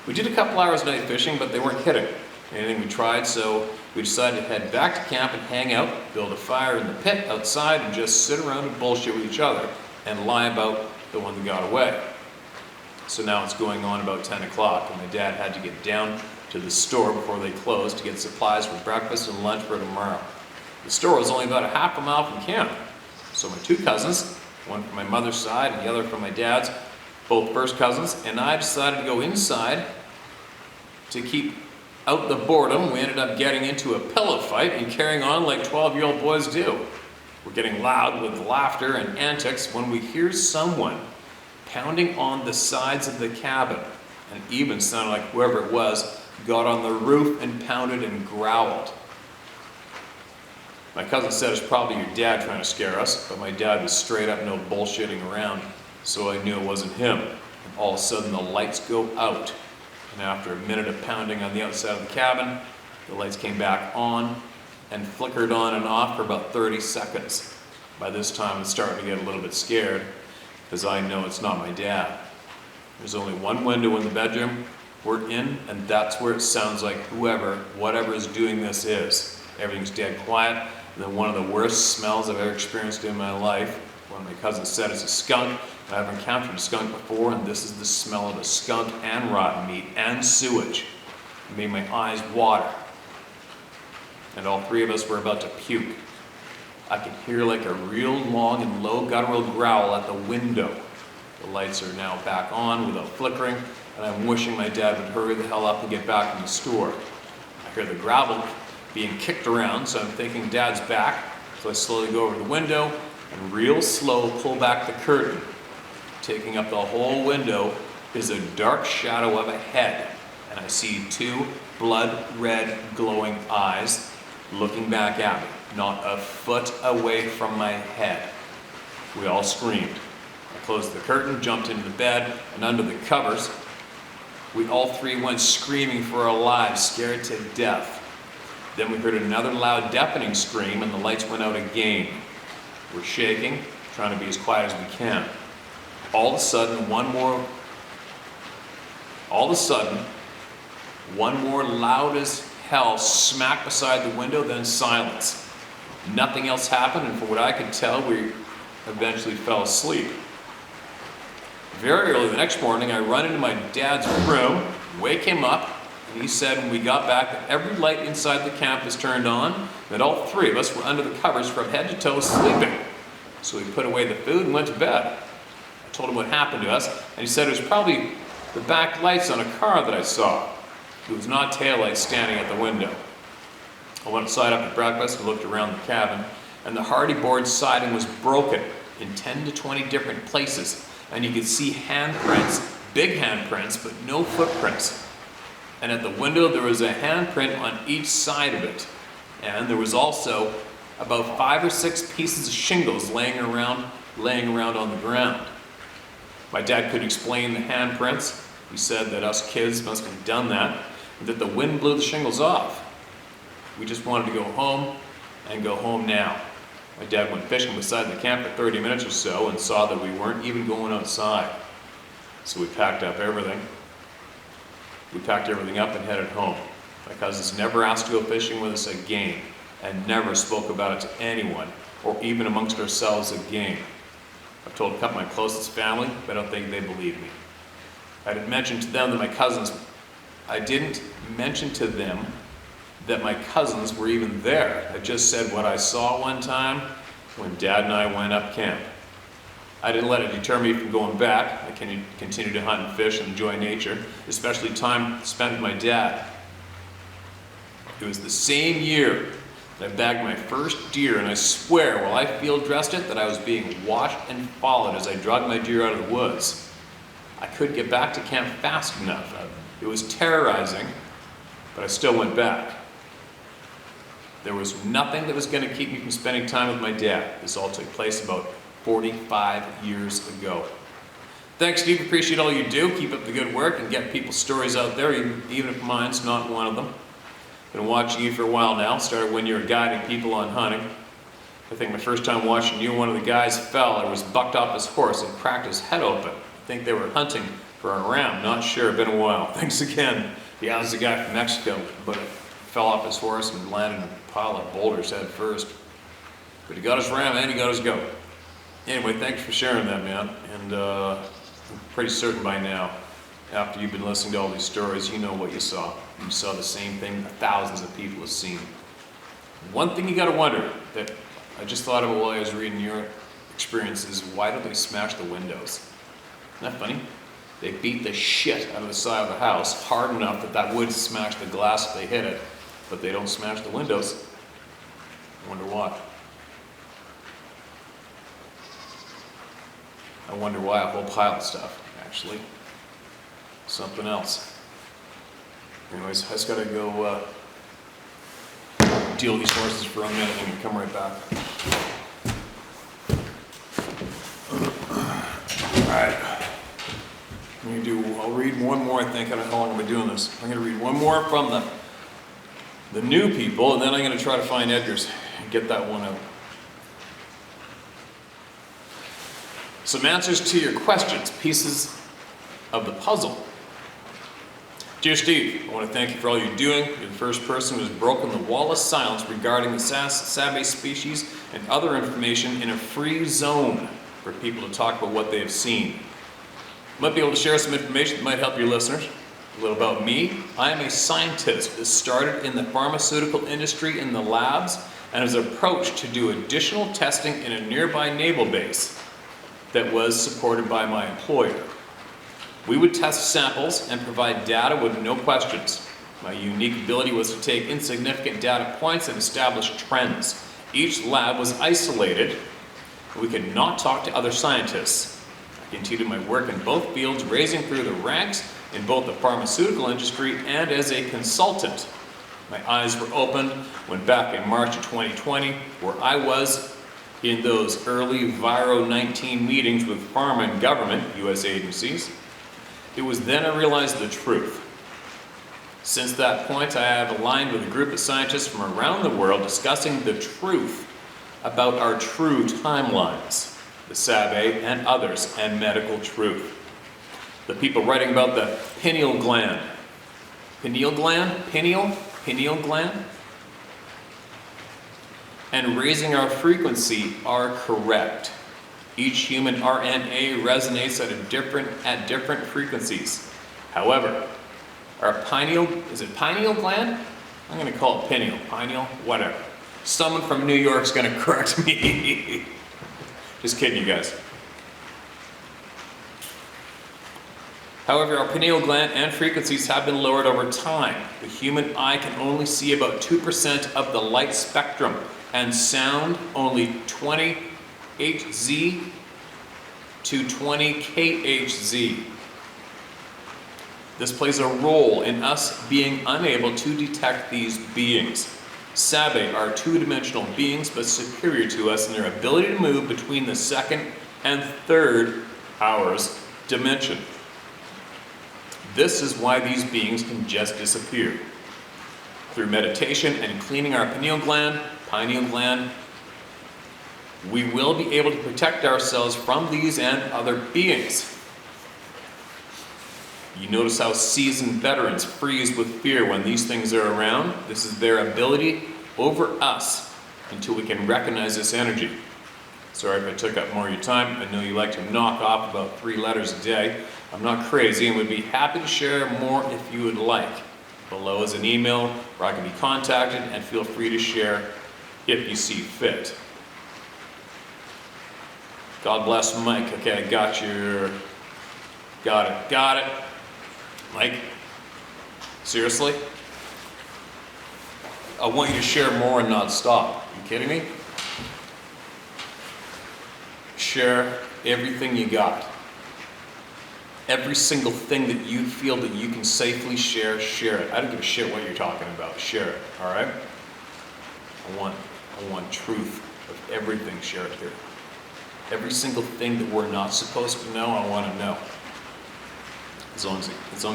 A: We did a couple hours a night fishing, but they weren't hitting anything we tried, so we decided to head back to camp and hang out, build a fire in the pit outside, and just sit around and bullshit with each other and lie about the one that got away. So now it's going on about 10 o'clock, and my dad had to get down to the store before they closed to get supplies for breakfast and lunch for tomorrow. The store was only about a half a mile from camp, so my 2 cousins, one from my mother's side and the other from my dad's, both first cousins, and I decided to go inside to keep out the boredom. We ended up getting into a pillow fight and carrying on like 12-year-old boys do. We're getting loud with laughter and antics when we hear someone pounding on the sides of the cabin, and even sounded like whoever it was got on the roof and pounded and growled. My cousin said it's probably your dad trying to scare us, but my dad was straight up no bullshitting around, so I knew it wasn't him. And all of a sudden the lights go out, and after a minute of pounding on the outside of the cabin, the lights came back on and flickered on and off for about 30 seconds. By this time I'm starting to get a little bit scared, because I know it's not my dad. There's only one window in the bedroom we're in, and that's where it sounds like whatever is doing this is. Everything's dead quiet, and then one of the worst smells I've ever experienced in my life. One of my cousins said it's a skunk. I've encountered a skunk before, and this is the smell of a skunk and rotten meat and sewage. It made my eyes water. And all 3 of us were about to puke. I could hear like a real long and low guttural growl at the window. The lights are now back on without flickering, and I'm wishing my dad would hurry the hell up and get back in the store. I hear the gravel being kicked around, so I'm thinking Dad's back. So I slowly go over to the window and real slow pull back the curtain. Taking up the whole window is a dark shadow of a head, and I see 2 blood red glowing eyes looking back at me, not a foot away from my head. We all screamed. I closed the curtain, jumped into the bed, and under the covers, we all 3 went screaming for our lives, scared to death. Then we heard another loud, deafening scream, and the lights went out again. We're shaking, trying to be as quiet as we can. All of a sudden, one more loud as hell smack beside the window, then silence. Nothing else happened, and from what I could tell, we eventually fell asleep. Very early the next morning, I run into my dad's room, wake him up, and he said when we got back that every light inside the camp was turned on, that all 3 of us were under the covers from head to toe sleeping. So we put away the food and went to bed. I told him what happened to us, and he said it was probably the back lights on a car that I saw. It was not taillights standing at the window. I went outside after breakfast and looked around the cabin, and the hardy board siding was broken in 10 to 20 different places, and you could see handprints, big handprints, but no footprints. And at the window there was a handprint on each side of it, and there was also about 5 or 6 pieces of shingles laying around on the ground. My dad couldn't explain the handprints. He said that us kids must have done that, and that the wind blew the shingles off. We just wanted to go home, and go home now. My dad went fishing beside the camp for 30 minutes or so and saw that we weren't even going outside. So we packed everything up and headed home. My cousins never asked to go fishing with us again, and never spoke about it to anyone, or even amongst ourselves again. I've told a couple of my closest family, but I don't think they believe me. I didn't mention to them that my cousins I didn't mention to them that my cousins were even there. I just said what I saw one time when Dad and I went up camp. I didn't let it deter me from going back. I continued to hunt and fish and enjoy nature, especially time spent with my dad. It was the same year that I bagged my first deer, and I swear, while I field dressed it, that I was being watched and followed as I dragged my deer out of the woods. I couldn't get back to camp fast enough. It was terrorizing, but I still went back. There was nothing that was going to keep me from spending time with my dad. This all took place about 45 years ago. Thanks, Steve. Appreciate all you do. Keep up the good work and get people's stories out there, even if mine's not one of them. Been watching you for a while now. Started when you were guiding people on hunting. I think my first time watching you, one of the guys fell or was bucked off his horse and cracked his head open. I think they were hunting for a ram. Not sure. Been a while. Thanks again. Yeah, this is a guy from Mexico, but fell off his horse and landed in a pile of boulders head first. But he got his ram and he got his goat. Anyway, thanks for sharing that, man. And I'm pretty certain by now, after you've been listening to all these stories, you know what you saw. You saw the same thing that thousands of people have seen. One thing you gotta wonder, that I just thought about while I was reading your experiences, why don't they smash the windows? Isn't that funny? They beat the shit out of the side of the house hard enough that that would smash the glass if they hit it, but they don't smash the windows. I wonder why. I wonder why. A whole pile of stuff, actually. Something else. Anyways, I just gotta go deal with these horses for a minute and come right back. Alright. I'll read one more, I think. I don't know how long I've been doing this. I'm gonna read one more from the new people, and then I'm gonna try to find Edgar's and get that one out. Some answers to your questions, pieces of the puzzle. Dear Steve, I want to thank you for all you're doing. You're the first person who has broken the wall of silence regarding the Sabe species and other information in a free zone for people to talk about what they have seen. You might be able to share some information that might help your listeners. A little about me. I am a scientist that started in the pharmaceutical industry in the labs and was approached to do additional testing in a nearby naval base that was supported by my employer. We would test samples and provide data with no questions. My unique ability was to take insignificant data points and establish trends. Each lab was isolated. We could not talk to other scientists. I continued my work in both fields, raising through the ranks in both the pharmaceutical industry and as a consultant. My eyes were opened when back in March of 2020, where I was in those early Viro 19 meetings with pharma and government, US agencies. It was then I realized the truth. Since that point, I have aligned with a group of scientists from around the world discussing the truth about our true timelines, the Sabe and others, and medical truth. The people writing about the pineal gland. Pineal gland? Pineal gland? And raising our frequency are correct. Each human RNA resonates at different frequencies. However, our pineal, is it pineal gland? I'm gonna call it pineal, whatever. Someone from New York's gonna correct me. Just kidding, you guys. However, our pineal gland and frequencies have been lowered over time. The human eye can only see about 2% of the light spectrum, and sound only 20 Hz to 20 kHz. This plays a role in us being unable to detect these beings. Sabe are two-dimensional beings, but superior to us in their ability to move between the second and third hours dimension. This is why these beings can just disappear. Through meditation and cleaning our pineal gland, we will be able to protect ourselves from these and other beings. You notice how seasoned veterans freeze with fear when these things are around? This is their ability over us until we can recognize this energy. Sorry if I took up more of your time. I know you like to knock off about 3 letters a day. I'm not crazy and would be happy to share more if you would like. Below is an email where I can be contacted, and feel free to share if you see fit. God bless Mike. Okay, I got your... Got it. Mike, seriously? I want you to share more and not stop. Are you kidding me? Share everything you got. Every single thing that you feel that you can safely share, share it. I don't give a shit what you're talking about. Share it, all right? I want truth of everything. Share it here. Every single thing that we're not supposed to know, I want to know. As long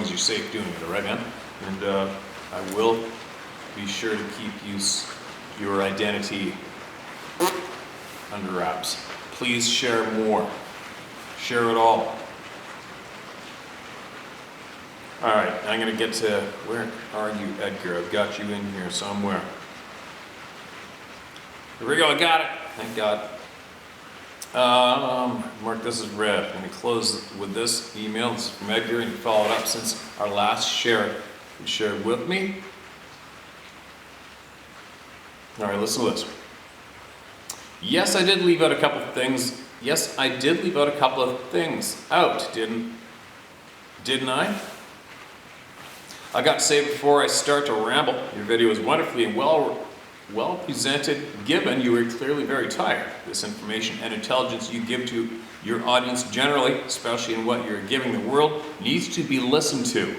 A: as you're safe doing it, all right, man? And I will be sure to keep your identity under wraps. Please share more. Share it all. All right, I'm going to get to, where are you, Edgar? I've got you in here somewhere. Here we go, I got it. Thank God. Mark, this is red. I'm going to close with this email. This is from Edgar, and you followed up since our last share. You shared with me. All right, listen to this. Yes, I did leave out a couple of things. Yes, I did leave out a couple of things out, didn't I? I got to say before I start to ramble, your video is wonderfully and well presented, given you are clearly very tired. This information and intelligence you give to your audience generally, especially in what you're giving the world, needs to be listened to.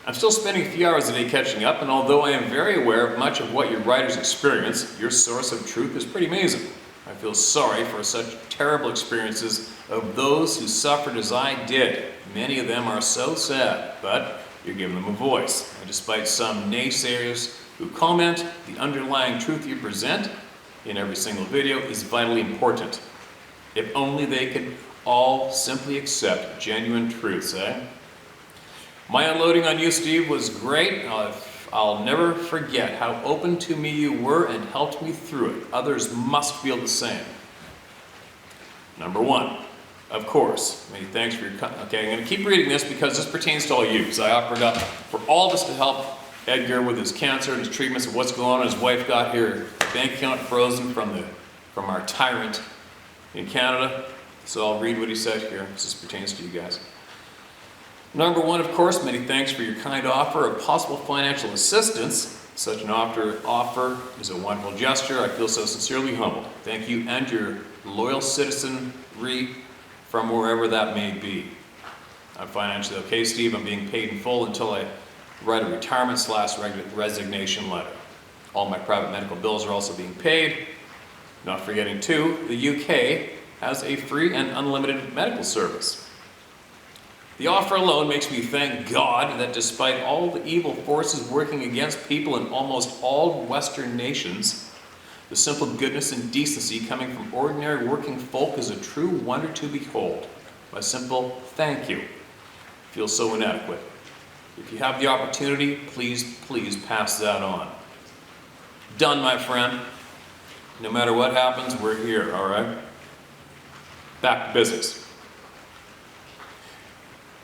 A: I'm still spending a few hours a day catching up, and although I am very aware of much of what your writers experience, your source of truth is pretty amazing. I feel sorry for such terrible experiences of those who suffered as I did. Many of them are so sad, but you're giving them a voice. And despite some naysayers who comment, the underlying truth you present in every single video is vitally important. If only they could all simply accept genuine truths, eh? My unloading on you, Steve, was great. I'll never forget how open to me you were and helped me through it. Others must feel the same. Number 1, of course. Many thanks for your... Okay, I'm going to keep reading this because this pertains to all you. Because I offered up for all of us to help Edgar with his cancer and his treatments and what's going on. His wife got her bank account frozen from our tyrant in Canada. So I'll read what he said here. This pertains to you guys. Number 1, of course, many thanks for your kind offer of possible financial assistance. Such an offer is a wonderful gesture. I feel so sincerely humbled. Thank you and your loyal citizenry from wherever that may be. I'm financially okay, Steve. I'm being paid in full until I write a retirement/resignation letter. All my private medical bills are also being paid. Not forgetting too, the UK has a free and unlimited medical service. The offer alone makes me thank God that despite all the evil forces working against people in almost all Western nations, the simple goodness and decency coming from ordinary working folk is a true wonder to behold. My simple thank you feels so inadequate. If you have the opportunity, please pass that on. Done, my friend. No matter what happens, we're here, all right? Back to business.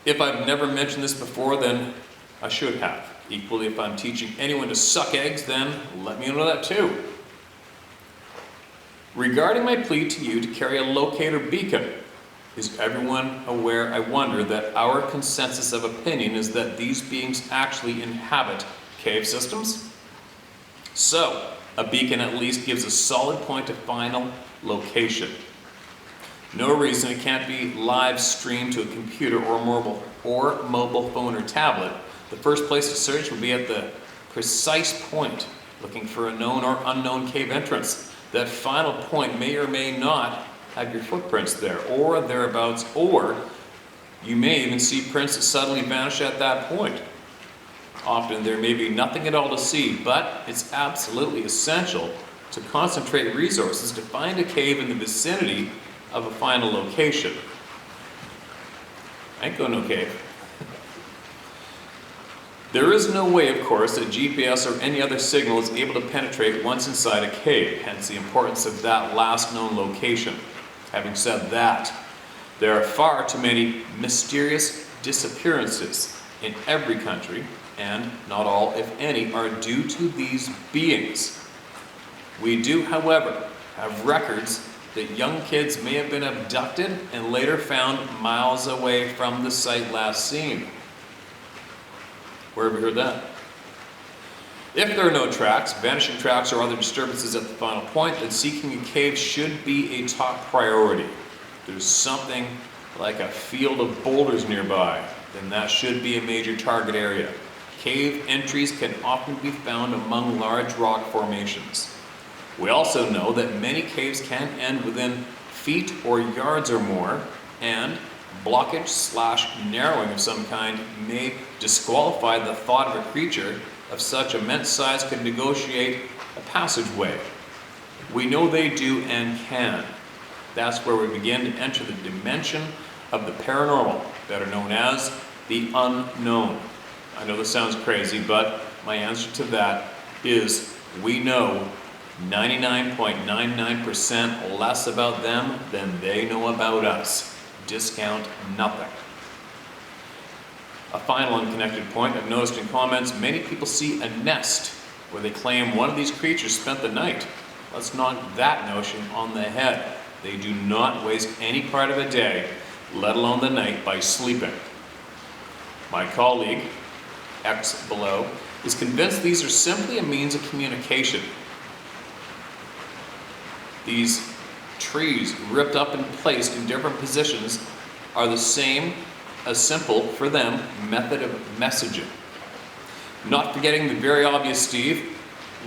A: If I've never mentioned this before, then I should have. Equally, if I'm teaching anyone to suck eggs, then let me know that too. Regarding my plea to you to carry a locator beacon, is everyone aware, I wonder, that our consensus of opinion is that these beings actually inhabit cave systems? So, a beacon at least gives a solid point of final location. No reason it can't be live streamed to a computer or mobile phone or tablet. The first place to search would be at the precise point, looking for a known or unknown cave entrance. That final point may or may not have your footprints there, or thereabouts, or you may even see prints that suddenly vanish at that point. Often there may be nothing at all to see, but it's absolutely essential to concentrate resources to find a cave in the vicinity of a final location. I ain't going no cave. There is no way, of course, that GPS or any other signal is able to penetrate once inside a cave, hence the importance of that last known location. Having said that, there are far too many mysterious disappearances in every country, and not all, if any, are due to these beings. We do, however, have records that young kids may have been abducted and later found miles away from the site last seen. Where have you heard that? If there are no tracks, vanishing tracks, or other disturbances at the final point, then seeking a cave should be a top priority. If there's something like a field of boulders nearby, then that should be a major target area. Cave entries can often be found among large rock formations. We also know that many caves can end within feet or yards or more, and blockage/narrowing of some kind may disqualify the thought of a creature of such immense size could negotiate a passageway. We know they do and can. That's where we begin to enter the dimension of the paranormal, better known as the unknown. I know this sounds crazy, but my answer to that is we know 99.99% less about them than they know about us. Discount nothing. A final unconnected point I've noticed in comments, many people see a nest where they claim one of these creatures spent the night. Let's knock that notion on the head. They do not waste any part of a day, let alone the night, by sleeping. My colleague, X below, is convinced these are simply a means of communication. These trees ripped up and placed in different positions are the same as simple, for them, method of messaging. Not forgetting the very obvious, Steve,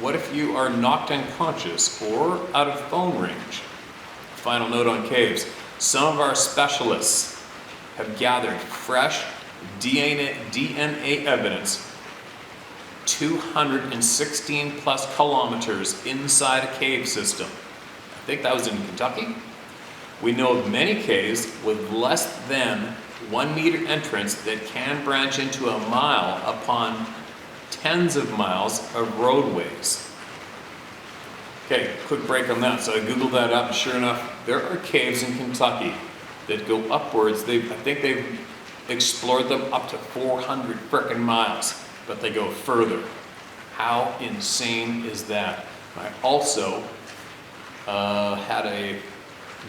A: what if you are knocked unconscious or out of phone range? Final note on caves. Some of our specialists have gathered fresh DNA evidence 216 plus kilometers inside a cave system. I think that was in Kentucky. We know of many caves with less than 1 meter entrance that can branch into a mile upon tens of miles of roadways. Okay, quick break on that. So I Googled that up, and sure enough, there are caves in Kentucky that go upwards. I think they've explored them up to 400 frickin' miles, but they go further. How insane is that? I also had a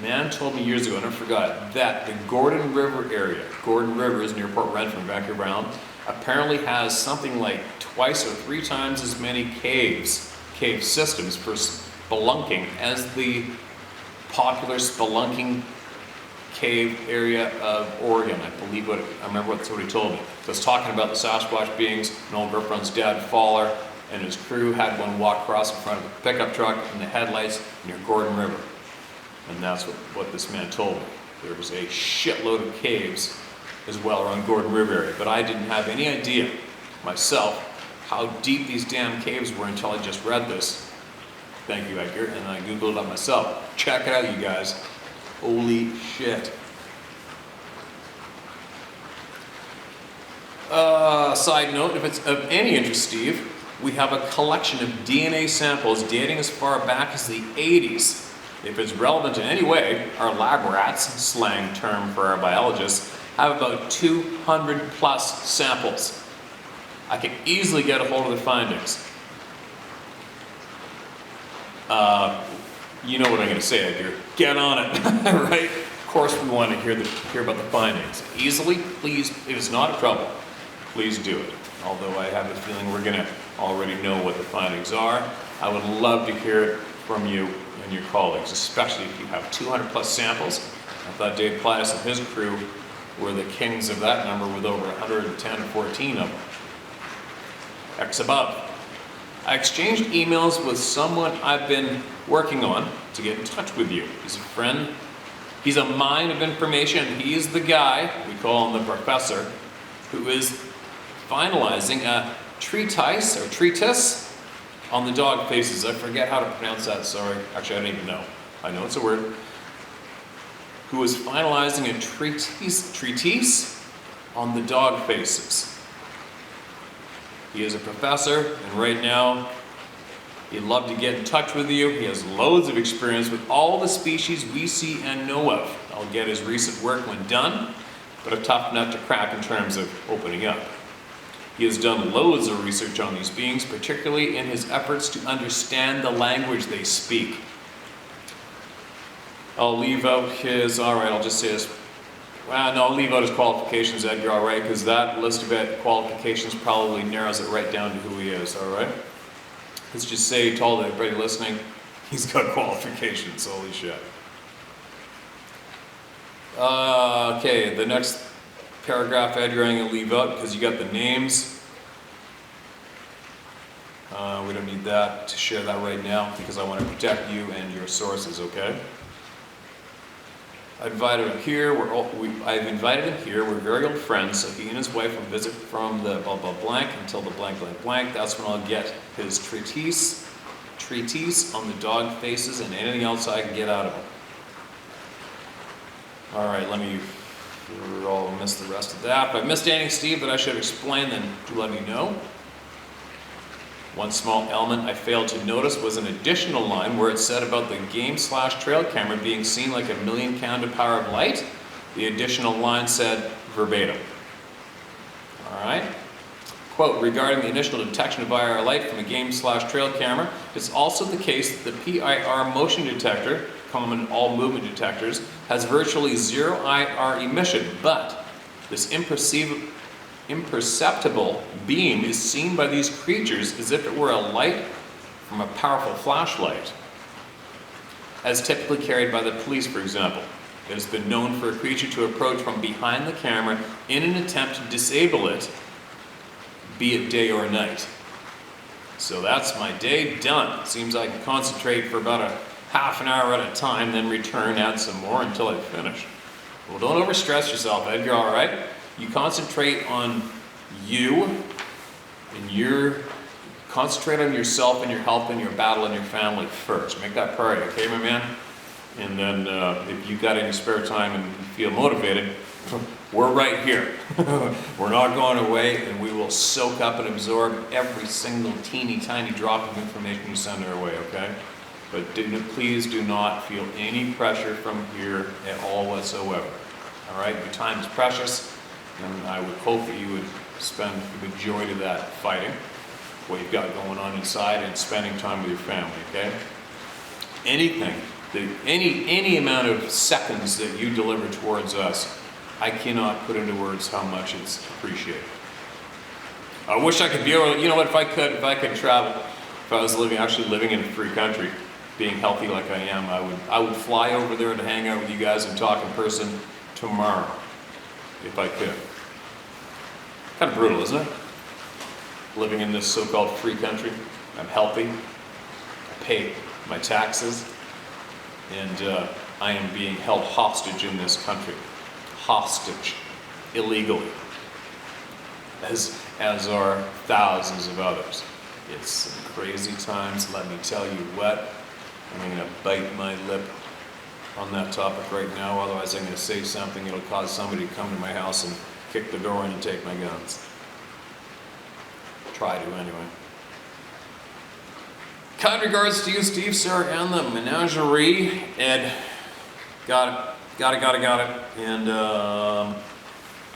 A: man told me years ago, and I forgot, that the Gordon River area, Gordon River is near Port Renfrew, Vancouver Island, apparently has something like twice or 3 times as many cave systems for spelunking as the popular spelunking cave area of Oregon. I remember that's what he told me. So it's talking about the Sasquatch beings. An old girlfriend's dad, Faller, and his crew had one walk across in front of a pickup truck in the headlights near Gordon River. And that's what this man told me. There was a shitload of caves as well around Gordon River area, but I didn't have any idea myself how deep these damn caves were until I just read this. Thank you, Edgar, and I Googled it up myself. Check it out, you guys. Holy shit. Side note, if it's of any interest, Steve, we have a collection of DNA samples dating as far back as the 80s. If it's relevant in any way, our lab rats, slang term for our biologists, have about 200 plus samples. I can easily get a hold of the findings. You know what I'm going to say, Edgar. Get on it, right? Of course we want to hear about the findings. Easily, please, if it's not a trouble, please do it. Although I have a feeling we're going to already know what the findings are. I would love to hear it from you and your colleagues, especially if you have 200 plus samples. I thought Dave Plius and his crew were the kings of that number with over 110 or 14 of them. X above. I exchanged emails with someone I've been working on to get in touch with you. He's a friend. He's a mine of information. He is the guy, we call him the professor, who is finalizing a treatise on the dog faces. I forget how to pronounce that, sorry. Actually, I don't even know. I know it's a word. Who is finalizing a treatise on the dog faces. He is a professor, and right now, he'd love to get in touch with you. He has loads of experience with all the species we see and know of. I'll get his recent work when done, but a tough nut to crack in terms of opening up. He has done loads of research on these beings, particularly in his efforts to understand the language they speak. I'll leave out his, alright, I'll just say this. Well, no, I'll leave out his qualifications, Edgar, alright, because that list of qualifications probably narrows it right down to who he is, alright? Let's just say to all everybody listening, he's got qualifications, holy shit. Okay, the next paragraph, Edgar, I'm going to leave out because you got the names. We don't need that to share that right now because I want to protect you and your sources, okay? I've invited him here. We're very old friends, so he and his wife will visit from the blah blah blank until the blank blank blank. That's when I'll get his treatise on the dog faces and anything else I can get out of him. All right, I'll miss the rest of that. If I missed anything, Steve, that I should explain, then do let me know. One small element I failed to notice was an additional line where it said about the game/trail camera being seen like 1,000,000 pound power of light. The additional line said verbatim. All right. Quote, regarding the initial detection of IR light from a game/trail camera, it's also the case that the PIR motion detector, common in all movement detectors, has virtually zero IR emission, but this imperceptible beam is seen by these creatures as if it were a light from a powerful flashlight, as typically carried by the police, for example. It has been known for a creature to approach from behind the camera in an attempt to disable it, be it day or night. So that's my day done. Seems I can concentrate for about a half an hour at a time, then return, add some more until I finish. Well, don't overstress yourself, Edgar, all right? You concentrate on you, and concentrate on yourself and your health and your battle and your family first. Make that priority, okay, my man? And then if you got any spare time and you feel motivated, we're right here. We're not going away, and we will soak up and absorb every single teeny tiny drop of information you send our way, okay? But please do not feel any pressure from here at all whatsoever. All right, your time is precious, and I would hope that you would spend the majority of that fighting what you've got going on inside and spending time with your family, okay? Anything, any amount of seconds that you deliver towards us, I cannot put into words how much it's appreciated. I wish I could be able, you know what, if I could travel, if I was actually living in a free country, being healthy like I am, I would fly over there to hang out with you guys and talk in person tomorrow, if I could. Kind of brutal, isn't it? Living in this so-called free country. I'm healthy, I pay my taxes, and I am being held hostage in this country. Hostage, illegally, as are thousands of others. It's some crazy times, let me tell you what. I'm going to bite my lip on that topic right now, otherwise I'm going to say something that'll cause somebody to come to my house and kick the door in and take my guns. Try to, anyway. Kind regards to you, Steve, Sarah, and the menagerie. Ed, got it. And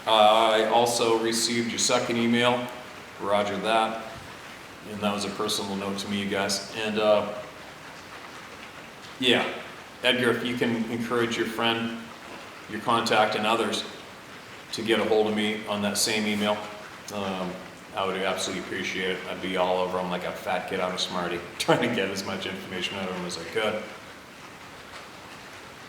A: I also received your second email. Roger that. And that was a personal note to me, you guys. And yeah, Edgar, if you can encourage your friend, your contact, and others to get a hold of me on that same email, I would absolutely appreciate it. I'd be all over them like a fat kid out of Smarty, trying to get as much information out of them as I could.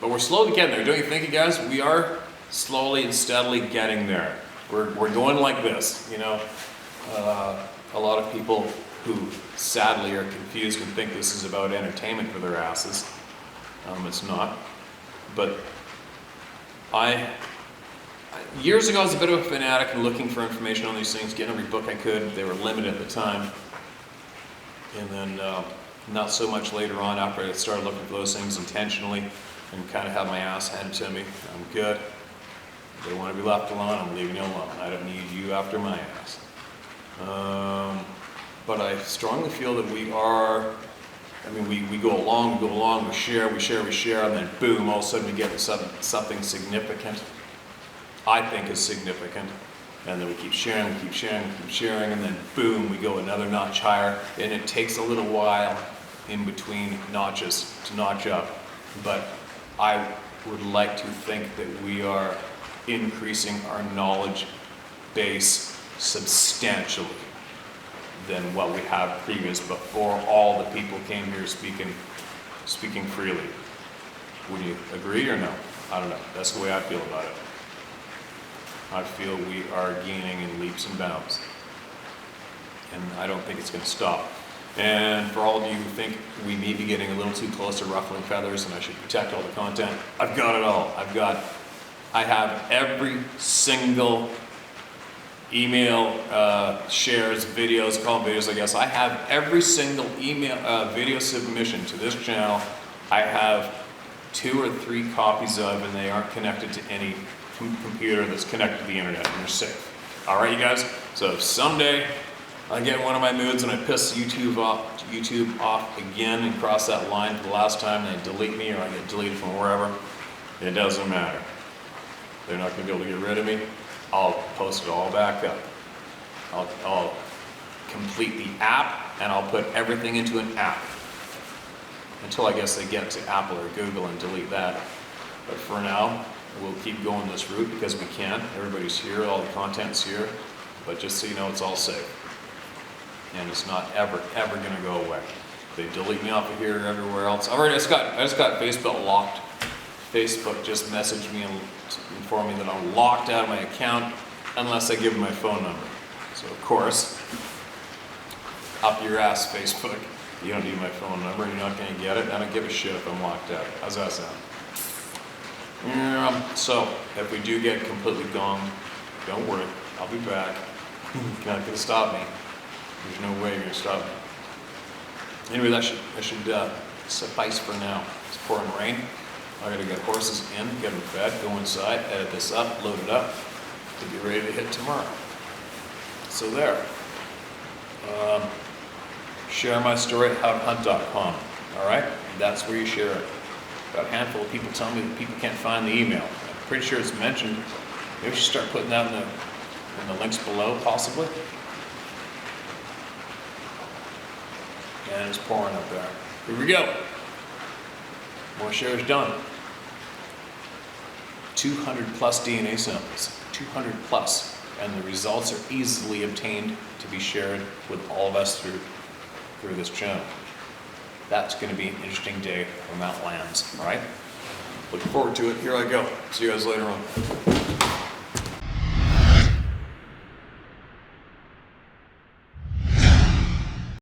A: But we're slowly getting there, don't you think, you guys? We are slowly and steadily getting there. We're going like this, you know. A lot of people who sadly are confused and think this is about entertainment for their asses. It's not. But years ago I was a bit of a fanatic and looking for information on these things, getting every book I could. They were limited at the time. And then not so much later on after I started looking for those things intentionally and kind of have my ass handed to me. I'm good. If they want to be left alone, I'm leaving you alone. I don't need you after my ass. But I strongly feel that we are, I mean, we go along, we share, and then boom, all of a sudden we get something significant, I think is significant, and then we keep sharing, and then boom, we go another notch higher, and it takes a little while in between notches to notch up, but I would like to think that we are increasing our knowledge base substantially than what we have previous before all the people came here speaking freely. Would you agree or no? I don't know. That's the way I feel about it. I feel we are gaining in leaps and bounds. And I don't think it's going to stop. And for all of you who think we may be getting a little too close to ruffling feathers and I should protect all the content, I've got it all. I have every single email, shares, videos, call them videos, I guess. I have every single email, video submission to this channel. I have 2 or 3 copies of, and they aren't connected to any computer that's connected to the internet, and they're safe. All right, you guys? So if someday I get in one of my moods and I piss YouTube off again and cross that line for the last time, and they delete me or I get deleted from wherever, it doesn't matter. They're not going to be able to get rid of me. I'll post it all back up. I'll complete the app and I'll put everything into an app. Until I guess they get to Apple or Google and delete that. But for now, we'll keep going this route because we can. Everybody's here, all the content's here. But just so you know, it's all safe. And it's not ever gonna go away. They delete me off of here or everywhere else. I just got Facebook locked. Facebook just messaged me and informed me that I'm locked out of my account unless I give them my phone number. So of course, up your ass, Facebook. You don't need my phone number, you're not gonna get it. I don't give a shit if I'm locked out. How's that sound? Yeah, so if we do get completely gonged, don't worry, I'll be back. You're not gonna stop me. There's no way you're gonna stop me. Anyway, that should suffice for now. It's pouring rain. I gotta get horses in, get them fed, go inside, edit this up, load it up, to be ready to hit tomorrow. So there. Share my story at howtohunt.com. All right, that's where you share it. Got a handful of people telling me that people can't find the email. I'm pretty sure it's mentioned. Maybe we should start putting that in the links below, possibly. And it's pouring up there. Here we go. More shares done. 200 plus DNA samples. 200 plus. And the results are easily obtained to be shared with all of us through this channel. That's going to be an interesting day when that lands, all right? Looking forward to it. Here I go. See you guys later on.